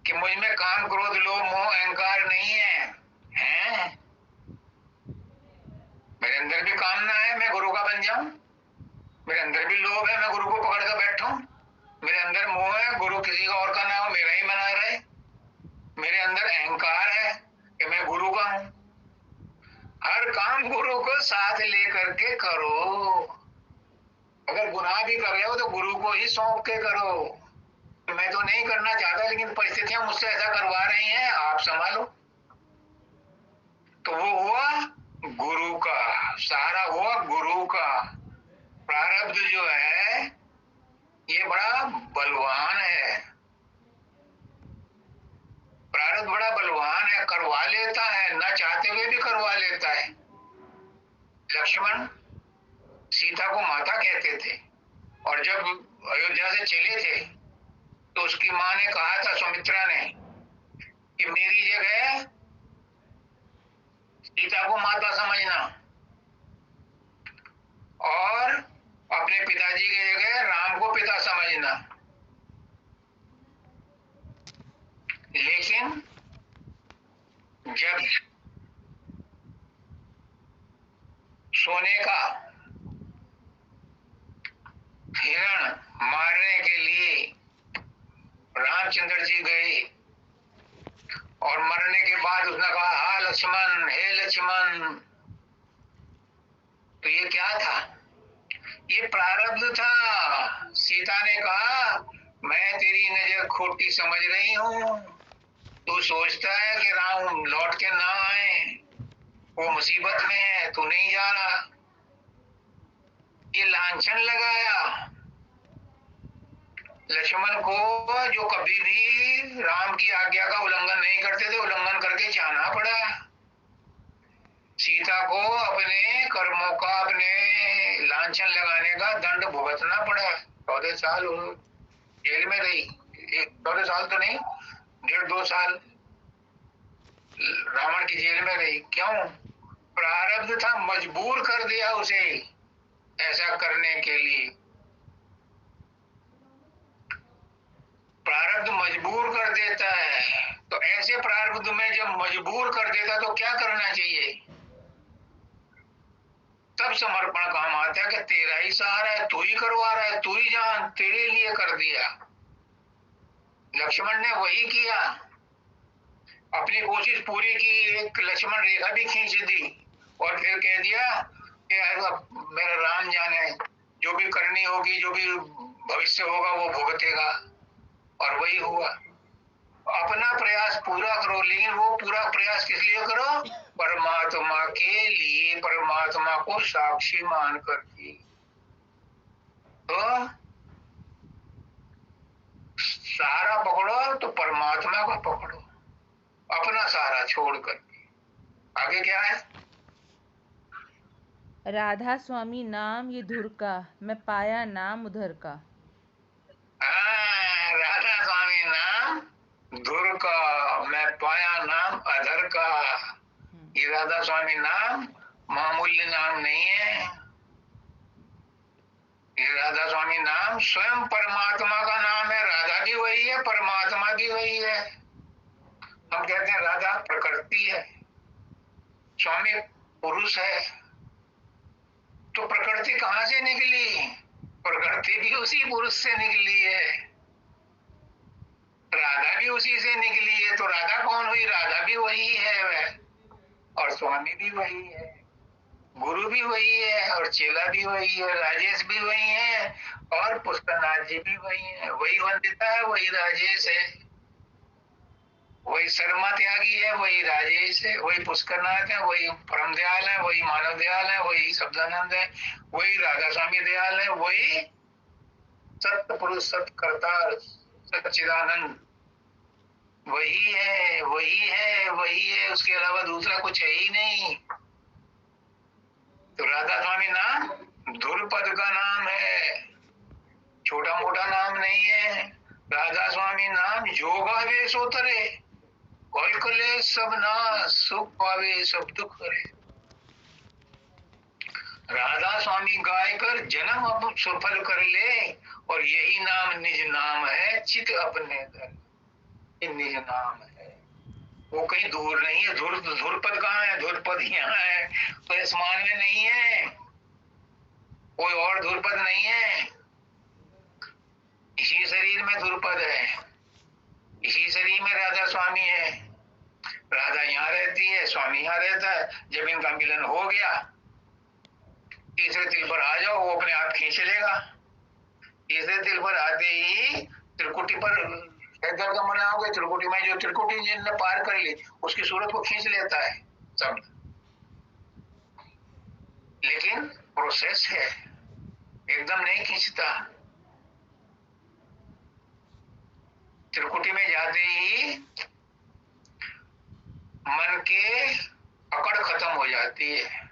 Speaker 1: कि मुझ में काम क्रोध लोभ मोह अहंकार नहीं है, हैं? मेरे अंदर भी कामना है मैं गुरु का बन जाऊं, मेरे अंदर भी लोभ है मैं गुरु को पकड़ कर बैठूं, मेरे अंदर मोह है गुरु किसी का और का ना हो मेरा ही बना रहे, मेरे अंदर अहंकार है कि मैं गुरु का हूं। हर काम गुरु को साथ लेकर के करो। अगर गुनाह भी कर रहे हो तो गुरु को ही सौंप के करो। मैं तो नहीं करना चाहता लेकिन परिस्थितियां मुझसे ऐसा करवा रही हैं, आप संभालो। तो वो हुआ गुरु का सहारा, हुआ गुरु का। प्रारब्ध जो है ये बड़ा बलवान है, प्रारब्ध बड़ा बलवान है, करवा लेता है, ना चाहते हुए भी करवा लेता है। लक्ष्मण सीता को माता कहते थे, और जब अयोध्या से चले थे तो उसकी माँ ने कहा था, सुमित्रा ने, कि मेरी जगह सीता को माता समझना, और अपने पिताजी की जगह राम को पिता समझना। लेकिन जब सोने का हिरण मारने के लिए रामचंद्र जी गए और मरने के बाद उसने कहा, हा लक्ष्मण, हे लक्ष्मण, तो ये क्या था? ये प्रारब्ध था। सीता ने कहा, मैं तेरी नजर खोटी समझ रही हूं, तू सोचता है कि राम लौट के ना आए, वो मुसीबत में है, तू नहीं जा रहा। ये लांछन लगाया लक्ष्मण को, जो कभी भी राम की आज्ञा का उल्लंघन नहीं करते थे, उल्लंघन करके जाना पड़ा। सीता को अपने कर्मों का, अपने लांछन लगाने का दंड भुगतना पड़ा। 14 साल जेल में रही। 14 साल तो नहीं, 1.5-2 साल रावण की जेल में रही। क्यों? प्रारब्ध था, मजबूर कर दिया उसे ऐसा करने के लिए। प्रारब्ध मजबूर कर देता है, तो ऐसे प्रारब्ध में जब मजबूर कर देता तो क्या करना चाहिए? तब समर्पण काम आता है कि तेरा ही सहारा है, तू ही करवा रहा है, तू ही जान, तेरे लिए कर दिया। लक्ष्मण ने वही किया, अपनी कोशिश पूरी की, एक लक्ष्मण रेखा भी खींच दी और फिर कह दिया कि मेरा राम जाने, जो भी करनी होगी, जो भी भविष्य होगा वो भुगतेगा। और वही हुआ। अपना प्रयास पूरा करो, लेकिन वो पूरा प्रयास किस लिए करो? परमात्मा के लिए, परमात्मा को साक्षी मान करके। तो सहारा पकड़ो तो परमात्मा को पकड़ो, अपना सहारा छोड़ करके। आगे क्या है?
Speaker 2: राधा स्वामी नाम ये धुर का, मैं पाया नाम उधर का।
Speaker 1: राधा स्वामी नाम धुर का, मैं पाया नाम अधर का। ये राधा स्वामी नाम मामूली नाम नहीं है। ये राधा स्वामी नाम स्वयं परमात्मा का नाम है। राधा भी वही है, परमात्मा भी वही है। हम कहते हैं राधा प्रकृति है, स्वामी पुरुष है। तो प्रकृति कहां से निकली? प्रकृति भी उसी पुरुष से निकली है, राधा भी उसी से निकली है। तो राधा कौन हुई? राधा भी वही है वह, और स्वामी भी वही है, गुरु भी वही है, और चेला भी वही है, राजेश भी वही है, और पुष्पनाथ जी भी वही है। वही वंदिता है, वही राजेश है, वही शर्मा त्यागी है, वही राजेश है, वही पुष्करनाथ है, वही परम दयाल है, वही मानव दयाल है, वही शब्दानंद है, वही राधा स्वामी दयाल है, वही सत्य पुरुष, सत्य करतार, सच्चिदानंद वही है, वही है, वही है। उसके अलावा दूसरा कुछ है ही नहीं। तो राधा स्वामी नाम ध्रुपद का नाम है, छोटा मोटा नाम नहीं है। राधा स्वामी नाम योगावेश उतरे, कले सब ना सुख पावे सब दुख करे। राधा स्वामी गाय कर जन्म अब सफल कर ले, और यही नाम निज नाम है, चित अपने दर। ये निज नाम है, वो कहीं दूर नहीं है। धुरपद कहाँ है? धुरपद यहाँ है, तो आसमान में नहीं है, कोई और धुरपद नहीं है। इसी शरीर में धुरपद है, इसी शरीर में राधा स्वामी है। राधा यहाँ रहती है, स्वामी यहाँ रहता है। जब इनका मिलन हो गया, तीसरे तिल पर आ जाओ, वो अपने आप खींच लेगा। तीसरे तिल पर आते ही त्रिकुटी पर का मना हो गया, त्रिकुटी में जो त्रिकुटी जिसने पार कर ली, उसकी सूरत को खींच लेता है सब। लेकिन प्रोसेस है, एकदम नहीं खींचता। त्रिकुटी में जाते ही मन के अकड़ खत्म हो जाती है।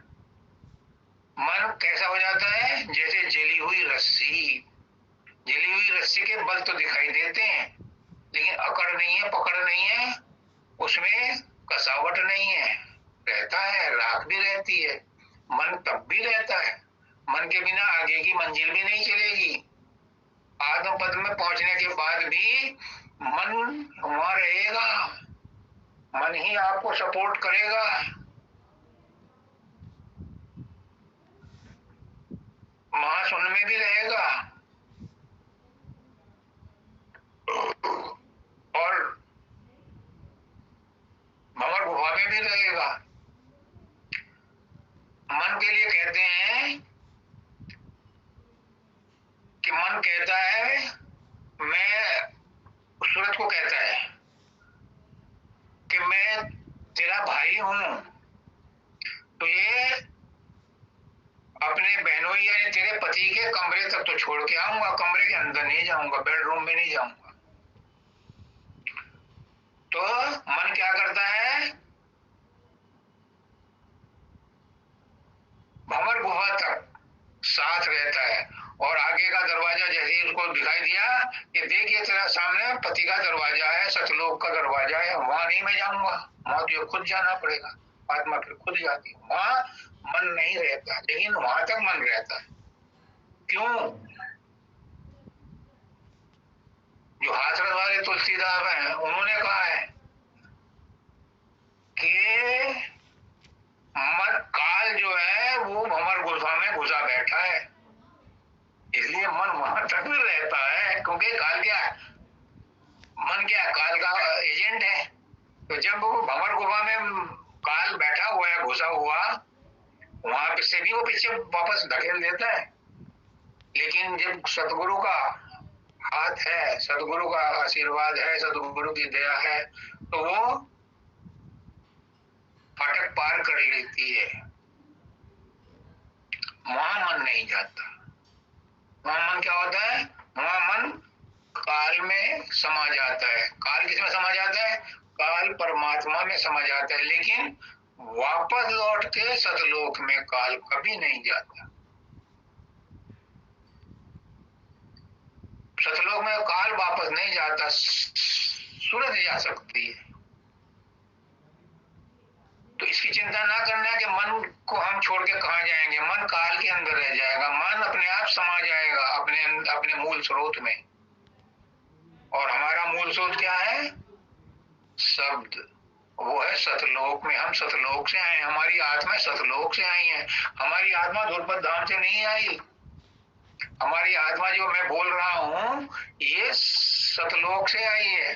Speaker 1: मन कैसा हो जाता है? जैसे जली हुई रस्सी। जली हुई रस्सी के बल तो दिखाई देते हैं, लेकिन अकड़ नहीं है, पकड़ नहीं है, उसमें कसावट नहीं है। रहता है, राख भी रहती है, मन तब भी रहता है, मन के बिना आगे की मंजिल भी नहीं चलेगी। आत्म पद में पहुंचने के बाद भी मन वहां रहेगा, मन ही आपको सपोर्ट करेगा। महाशून्य में भी रहेगा और भंवर गुफा में भी रहेगा। मन के लिए कहते हैं कि मन कहता है, मैं सूरज को कहता है कि मैं तेरा भाई हूं, तो ये अपने बहनोई यानी तेरे पति के कमरे तक तो छोड़ के आऊंगा, कमरे के अंदर नहीं जाऊंगा, बेडरूम में नहीं जाऊंगा। तो मन क्या करता है, भंवर गुफा तक साथ रहता है और आगे का दरवाजा जैसे ही उसको दिखाई दिया कि देखिए तेरा सामने पति का दरवाजा है, सतलोक का दरवाजा है, वहां नहीं मैं जाऊंगा, वहां तो खुद जाना पड़ेगा। आत्मा फिर खुद जाती है, वहां मन नहीं रहता, लेकिन वहां तक मन रहता है। क्यों? जो हाथरस वाले तुलसीदास हैं उन्होंने कहा है कि मन काल जो है वो भंवर गुफा में घुसा बैठा है, इसलिए मन वहां तक भी रहता है। क्योंकि काल क्या है, मन क्या है, काल का एजेंट है। तो जब वो भंवर गुफा में काल बैठा हुआ है, घुसा हुआ, वहां पे से भी वो पीछे वापस धकेल देता है। लेकिन जब सतगुरु का हाथ है, सतगुरु का आशीर्वाद है, सतगुरु की दया है, तो वो फाटक पार कर लेती है, वहां मन नहीं जाता। वहां मन क्या होता है, वहां मन काल में समा जाता है। काल किसमें समा जाता है, काल परमात्मा में समा जाता है, लेकिन वापस लौट के सतलोक में काल कभी नहीं जाता। सतलोक में काल वापस नहीं जाता, सूरज जा सकती है। तो इसकी चिंता ना करना कि मन को हम छोड़ के कहां जाएंगे, मन काल के अंदर रह जाएगा, मन अपने आप समा जाएगा अपने अपने मूल स्रोत में। और हमारा मूल स्रोत क्या है, शब्द, वो है सतलोक में। हम सतलोक से आए, हमारी आत्मा सतलोक से आई है। हमारी आत्मा ध्रुपद धाम से नहीं आई। हमारी आत्मा जो मैं बोल रहा हूं ये सतलोक से आई है।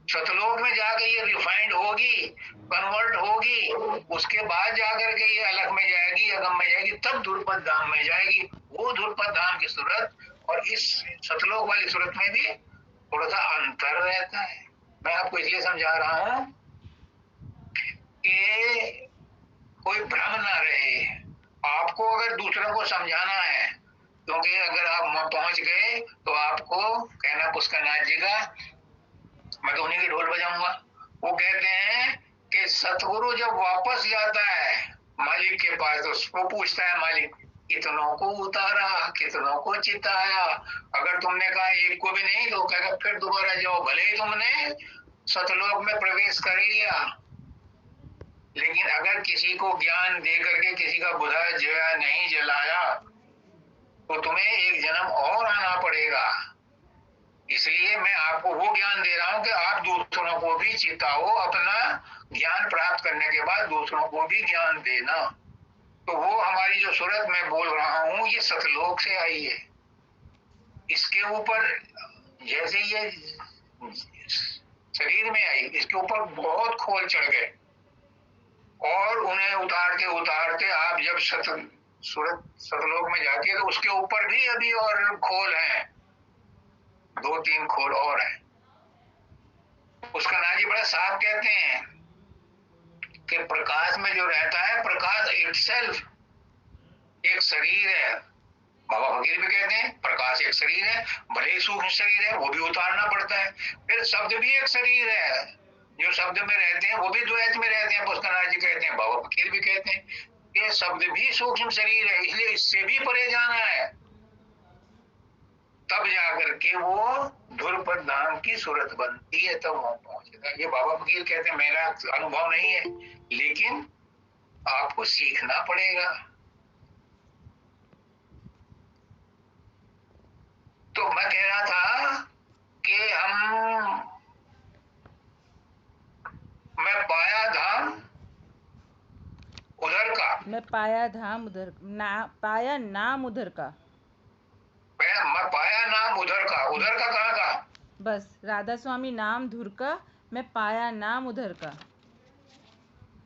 Speaker 1: सतलोक में जाकर ये रिफाइंड होगी, कन्वर्ट होगी, उसके बाद जाकर के ये अलग में जाएगी, अगम में जाएगी, तब ध्रुपद धाम में जाएगी। वो ध्रुपद धाम की सूरत और इस सतलोक वाली सूरत में भी थोड़ा सा अंतर रहता है। मैं आपको इसलिए समझा रहा हूं कि कोई भ्रम ना रहे। आपको अगर दूसरों को समझाना है, क्योंकि अगर आप वहां पहुंच गए तो आपको कहना पुष्करनाथ जी का, मैं तो उन्हीं की ढोल बजाऊंगा। वो कहते हैं कि सतगुरु जब वापस जाता है मालिक के पास तो उसको पूछता है, मालिक कितनों को उतारा, कितनों को चिताया। अगर तुमने कहा एक को भी नहीं, तो कहेगा फिर दोबारा जाओ, भले ही तुमने सतलोक में प्रवेश कर लिया, लेकिन अगर किसी को ज्ञान दे करके किसी का बुरा जया नहीं जलाया तो तुम्हें एक जन्म और आना पड़ेगा। इसलिए मैं आपको वो ज्ञान दे रहा हूं कि आप दूसरों को भी चिताओ, अपना ज्ञान प्राप्त करने के बाद दूसरों को भी ज्ञान देना। तो वो हमारी जो सूरत में बोल रहा हूं ये सतलोक से आई है। इसके ऊपर जैसे ये शरीर में आई, इसके ऊपर बहुत खोल चढ़ गए और उन्हें उतारते उतारते आप जब सूरत सतलोक में जाती है तो उसके ऊपर भी अभी और खोल हैं, 2-3 खोल और हैं। उसका नाजी बड़ा साफ कहते हैं कि प्रकाश में जो रहता है, प्रकाश इटसेल्फ एक शरीर है। बाबा फकीर भी कहते हैं प्रकाश एक शरीर है, भले ही सूक्ष्म शरीर है, वो भी उतारना पड़ता है। फिर शब्द भी एक शरीर है, जो शब्द में रहते हैं वो भी द्वैत में रहते हैं। पुष्करनाथ जी कहते हैं, बाबा फकीर भी कहते हैं ये शब्द भी सूक्ष्म शरीर है, इसलिए इससे भी परे जाना है, तब जाकर के वो ध्रुपद धाम की सूरत बनती है, तब वहां पहुंचेगा। ये बाबा फकीर कहते हैं, मेरा अनुभव नहीं है, लेकिन आपको सीखना पड़ेगा। तो मैं कह रहा था कि मैं पाया धाम उधर का,
Speaker 2: मैं पाया धाम उधर पाया नाम उधर का।
Speaker 1: मैं पाया नाम उधर का कहाँ का?
Speaker 2: बस राधा स्वामी नाम धुर का, मैं पाया नाम उधर का।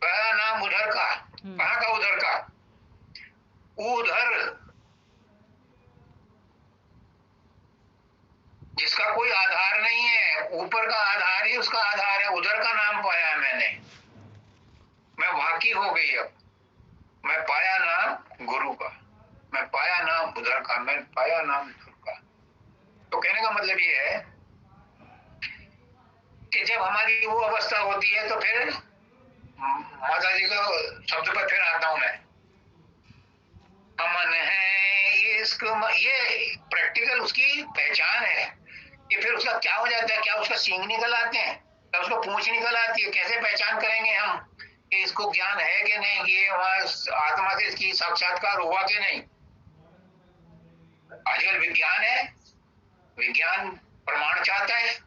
Speaker 1: पाया नाम उधर का, कहाँ का उधर का? उधर जिसका कोई आधार नहीं है, ऊपर का आधार ही उसका आधार है, उधर का नाम पाया है मैंने। मैं वाकी हो गई अब। मैं पाया नाम गुरु का, मैं पाया नाम उधर का, मैं पाया नाम उधर का। तो कहने का मतलब ये है कि जब हमारी वो अवस्था होती है तो फिर माता जी का शब्द पर फिर आता हूं मैं, अमन है इश्क, ये प्रैक्टिकल उसकी पहचान है। ये फिर उसका क्या हो जाता है, क्या उसका सींग निकल आते हैं, क्या उसको पूंछ निकल आती है? कैसे पहचान करेंगे हम कि इसको ज्ञान है कि नहीं, कि ये वहां आत्मा से इसकी साक्षात्कार हुआ कि नहीं? आजकल विज्ञान है, विज्ञान प्रमाण चाहता है।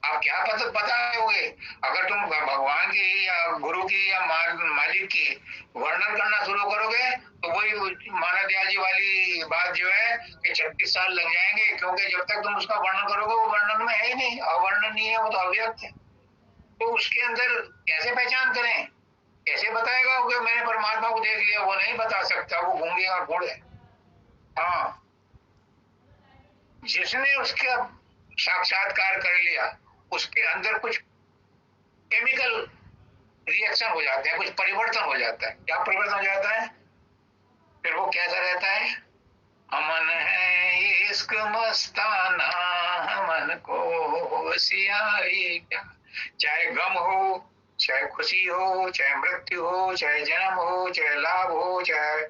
Speaker 1: आप क्या बताओगे? अगर तुम भगवान की या गुरु की या मालिक की वर्णन करना शुरू करोगे तो वही मानव दयाल जी वाली बात जो है कि 36 साल लग जाएंगे, क्योंकि जब तक तुम उसका वर्णन करोगे वो वर्णन में है ही नहीं, अवर्णन नहीं है, वो तो अव्यक्त है। तो उसके अंदर कैसे पहचान करें? कैसे बताएगा कि मैंने परमात्मा को देख लिया? वो नहीं बता सकता, वो गूंगे और गुड़ है। हाँ, जिसने उसका साक्षात्कार कर लिया उसके अंदर कुछ केमिकल रिएक्शन हो जाते हैं, कुछ परिवर्तन हो जाता है। क्या परिवर्तन हो जाता है? फिर वो कैसा रहता है? अमन है इश्क मस्ताना, मन को सियाई क्या। चाहे गम हो, चाहे खुशी हो, चाहे मृत्यु हो, चाहे जन्म हो, चाहे लाभ हो, चाहे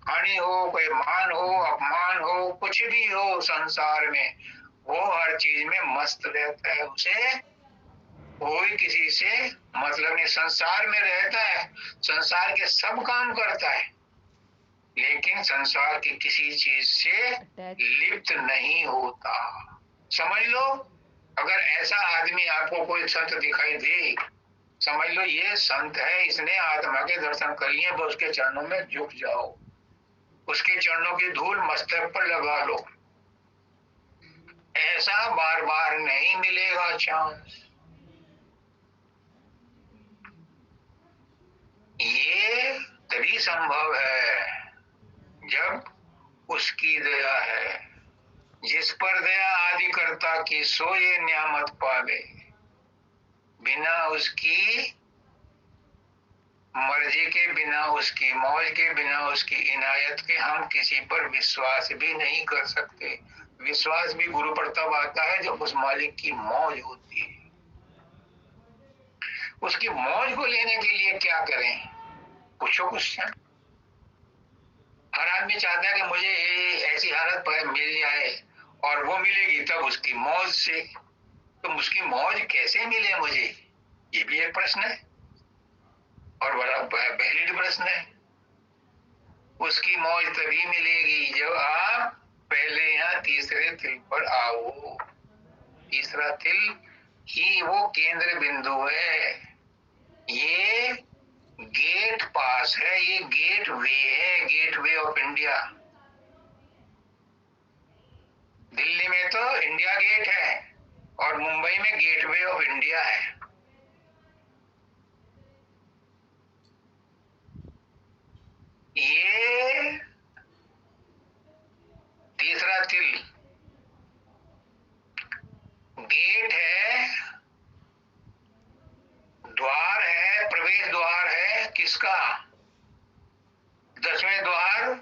Speaker 1: हानि हो, कोई मान हो, अपमान हो, कुछ भी हो संसार में, वो हर चीज में मस्त रहता है। उसे कोई किसी से मतलब नहीं, संसार में रहता है, संसार के सब काम करता है, लेकिन संसार की किसी चीज से लिप्त नहीं होता। समझ लो, अगर ऐसा आदमी आपको कोई संत दिखाई दे, समझ लो ये संत है, इसने आत्मा के दर्शन कर लिए, बस उसके चरणों में झुक जाओ, उसके चरणों की धूल मस्तक पर लगा लो। ऐसा बार बार नहीं मिलेगा चांस। ये तभी संभव है जब उसकी दया है। जिस पर दया आदि करता की सो ये नियामत पावे, बिना उसकी मर्जी के, बिना उसकी मौज के, बिना उसकी इनायत के हम किसी पर विश्वास भी नहीं कर सकते। विश्वास भी गुरु पर तब आता है जब उस मालिक की मौज होती है। उसकी मौज को लेने के लिए क्या करें? पूछो क्वेश्चन। हर आदमी चाहता है कि मुझे ऐसी हालत पर मिल जाए, और वो मिलेगी तब उसकी मौज से। तो उसकी मौज कैसे मिले मुझे, ये भी एक प्रश्न है, और बड़ा वैलिड प्रश्न है। उसकी मौज तभी मिलेगी जब आप पहले यहाँ तीसरे तिल पर आओ। तीसरा तिल ही वो केंद्र बिंदु है, ये गेट पास है, ये गेट वे है, gateway of India. Delhi में तो इंडिया गेट है और मुंबई में गेटवे ऑफ इंडिया है। ये तीसरा तिल गेट है, द्वार है, प्रवेश द्वार है किसका? 10वें द्वार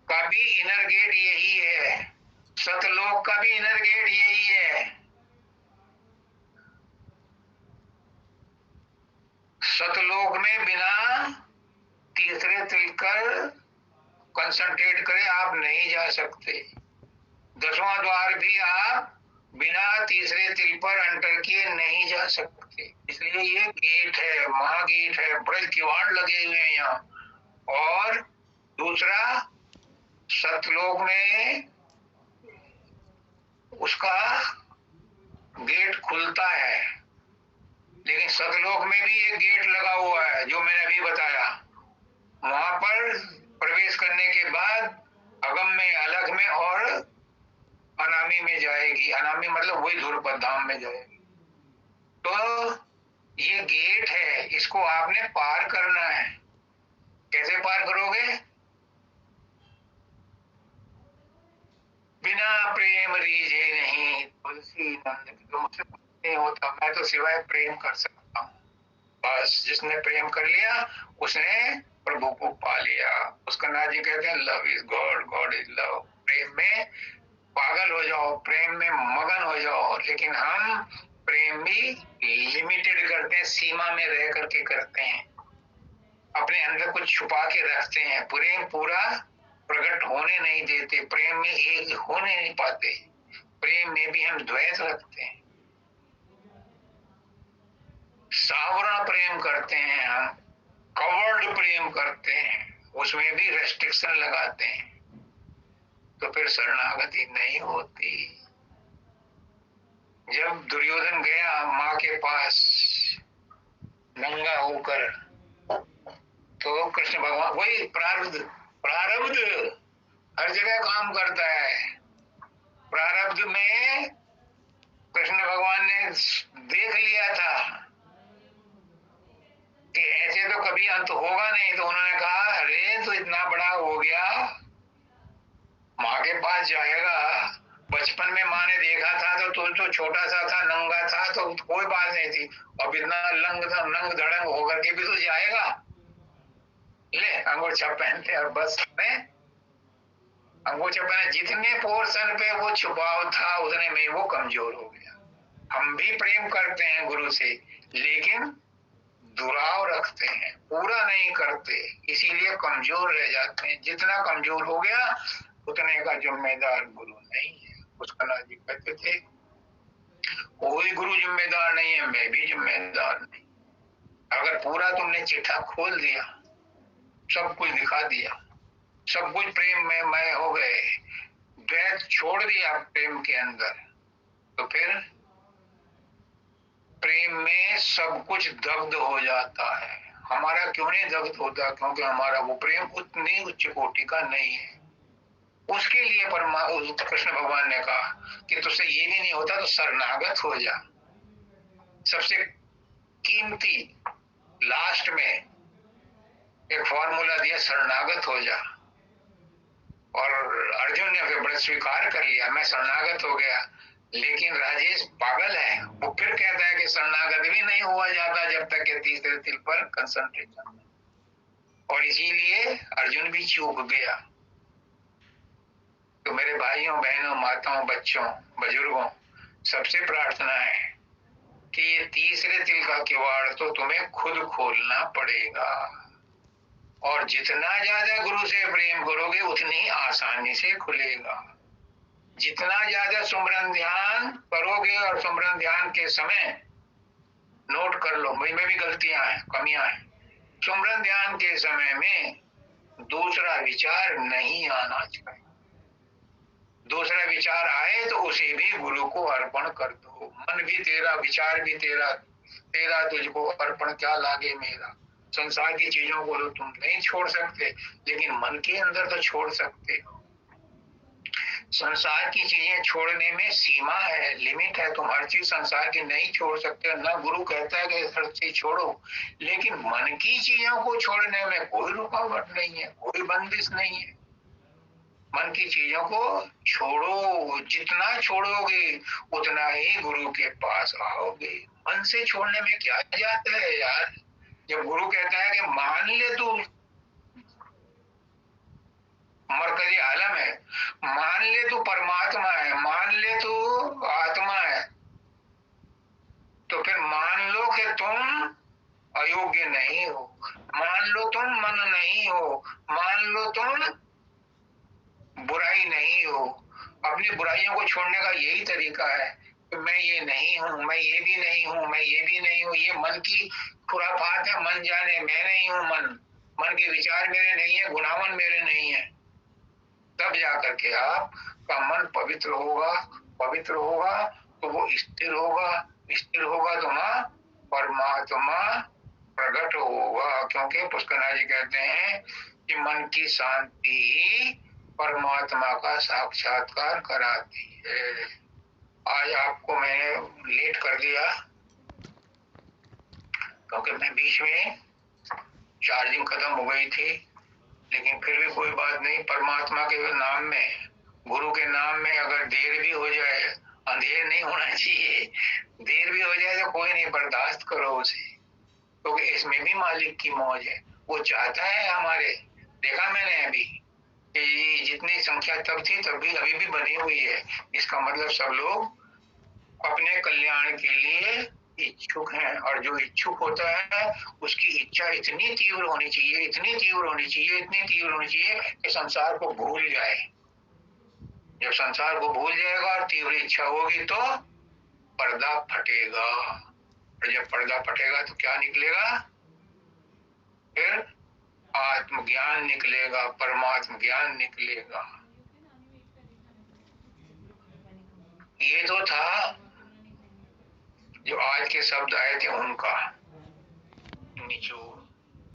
Speaker 1: का भी इनर गेट यही है, सतलोक का भी इनर गेट यही है। सतलोक में बिना तीसरे तिल कर कंसंट्रेट करे आप नहीं जा सकते। 10वां द्वार भी आप बिना तीसरे तिल पर एंटर किए नहीं जा सकते। इसलिए ये गेट है, महागेट है, बड़े किवाड़ लगे हुए हैं यहाँ। और दूसरा, सतलोक में उसका गेट खुलता है। लेकिन सतलोक में भी एक गेट लगा हुआ है जो मैंने अभी बताया। वहां पर प्रवेश करने के बाद अगम में, अलग में और अनामी में जाएगी। अनामी मतलब वही ध्रुपद धाम में जाएगी। तो ये गेट है, इसको आपने पार करना है। कैसे पार करोगे? बिना प्रेम रीझे नहीं तुलसी नंद, तो मुझसे कुछ नहीं होता, मैं तो सिवाय प्रेम कर सकता हूँ। बस जिसने प्रेम कर लिया उसने प्रभु को पा लिया। उसका नाथ जी कहते हैं love is God, God is love. प्रेम में पागल हो जाओ, प्रेम में मगन हो जाओ। लेकिन हम प्रेम भी लिमिटेड करते हैं, सीमा में रह करके करते हैं, अपने अंदर कुछ छुपा के रखते हैं। प्रेम पूरा प्रकट होने नहीं देते, प्रेम में एक होने नहीं पाते। प्रेम में भी हम द्वैत रखते हैं, सावरण प्रेम करते हैं, हम कवर्ड प्रेम करते हैं, उसमें भी रेस्ट्रिक्शन लगाते हैं। तो फिर शरणागति नहीं होती। जब दुर्योधन गया माँ के पास नंगा होकर, तो कृष्ण भगवान, वही प्रारब्ध, प्रारब्ध हर जगह काम करता है। प्रारब्ध में कृष्ण भगवान ने देख लिया था कि ऐसे तो कभी अंत होगा नहीं। तो उन्होंने कहा अरे तो इतना बड़ा हो गया, माँ के पास जाएगा। बचपन में माँ ने देखा था तो तू तो छोटा सा था, नंगा था, तो कोई बात नहीं थी। अब इतना नंग धड़ंग होकर के भी तो जाएगा। ले अंगूठा पहनते और बस में अंगूठे पहने। जितने पोर्शन पे वो छुपाव था उतने में वो कमजोर हो गया। हम भी प्रेम करते हैं गुरु से, लेकिन दुराव रखते हैं, पूरा नहीं करते, इसीलिए कमजोर रह जाते हैं। जितना कमजोर हो गया उतने का जिम्मेदार गुरु नहीं है। उसका नाथ जी कहते थे कोई गुरु जिम्मेदार नहीं है, मैं भी जिम्मेदार नहीं। अगर पूरा तुमने चिट्ठा खोल दिया, सब कुछ दिखा दिया, सब कुछ प्रेम में मय हो गए, द्वैत छोड़ दिया प्रेम के अंदर, तो फिर प्रेम में सब कुछ दग्ध हो जाता है। हमारा क्यों नहीं दग्ध होता? क्योंकि हमारा वो प्रेम उतनी उच्च कोटि का नहीं है। उसके लिए कृष्ण भगवान ने कहा कि तुझसे ये भी नहीं होता तो शरणागत हो जा। सबसे कीमती लास्ट में एक फॉर्मूला दिया, शरणागत हो जा। और अर्जुन ने फिर बड़ा स्वीकार कर लिया, मैं शरणागत हो गया। लेकिन राजेश पागल है, वो फिर कहता है कि शरणागत भी नहीं हुआ जाता जब तक कि तीसरे तिल पर कंसंट्रेशन। और इसीलिए अर्जुन भी चूक गया। तो मेरे भाइयों बहनों माताओं बच्चों बुजुर्गों, सबसे प्रार्थना है कि ये तीसरे तिल का किवाड़ तो तुम्हें खुद खोलना पड़ेगा। और जितना ज्यादा गुरु से प्रेम करोगे उतनी आसानी से खुलेगा। जितना ज्यादा सुमरन ध्यान करोगे, और सुमरन ध्यान के समय नोट कर लो, मुझ में भी गलतियां हैं, कमियां हैं। सुमरन ध्यान के समय में दूसरा विचार नहीं आना चाहिए। दूसरा विचार आए तो उसे भी गुरु को अर्पण कर दो। मन भी तेरा, विचार भी तेरा, तेरा तुझको अर्पण क्या लागे मेरा। संसार की चीजों को तो तुम नहीं छोड़ सकते, लेकिन मन के अंदर तो छोड़ सकते हो। संसार की चीजें छोड़ने में सीमा है, लिमिट है। तुम हर चीज संसार की नहीं छोड़ सकते, ना गुरु कहता है कि हर चीज छोड़ो। लेकिन मन की चीजों को छोड़ने में कोई रुकावट नहीं है, कोई बंदिश नहीं है। मन की चीजों को छोड़ो, जितना छोड़ोगे उतना ही गुरु के पास आओगे। मन से छोड़ने में क्या जाता है यार। जब गुरु कहता है कि मान ले तू मरकजी आलम है, मान ले तू परमात्मा है, मान ले तू आत्मा है, तो फिर मान लो कि तुम अयोग्य नहीं हो, मान लो तुम मन नहीं हो, मान लो तुम बुराई नहीं हो। अपनी बुराइयों को छोड़ने का यही तरीका है कि मैं ये नहीं हूं, मैं ये भी नहीं हूं, मैं ये भी नहीं हूं। ये मन की खुराफात है, मन जाने, मैं नहीं हूं। मन के विचार मेरे नहीं है, गुनावन मेरे नहीं है। तब जाकर के आपका मन पवित्र होगा, पवित्र होगा तो वो स्थिर होगा, स्थिर होगा तो वहां परमात्मा प्रकट होगा। क्योंकि पुष्करनाथ जी कहते हैं कि मन की शांति ही परमात्मा का साक्षात्कार कराती है। आज आपको मैंने लेट कर दिया क्योंकि मैं बीच में चार्जिंग खत्म हो गई थी, लेकिन फिर भी कोई बात नहीं। परमात्मा के नाम में, गुरु के नाम में अगर देर भी हो जाए, अंधेर नहीं होना चाहिए। देर भी हो जाए तो कोई नहीं, बर्दाश्त करो उसे, क्योंकि इसमें भी मालिक की मौज है। वो चाहता है हमारे, देखा मैंने अभी कि जितनी संख्या तब थी तब भी अभी भी बनी हुई है। इसका मतलब सब लोग अपने कल्याण के लिए इच्छुक हैं, और जो इच्छुक होता है उसकी इच्छा इतनी तीव्र होनी चाहिए, इतनी तीव्र होनी चाहिए, इतनी तीव्र होनी चाहिए कि संसार को भूल जाए। जब संसार को भूल जाएगा और तीव्र इच्छा होगी तो पर्दा फटेगा, और जब पर्दा फटेगा तो क्या निकलेगा? फिर आत्मज्ञान निकलेगा, परमात्म ज्ञान निकलेगा। ये तो था जो आज के शब्द आए थे उनका निचोड़।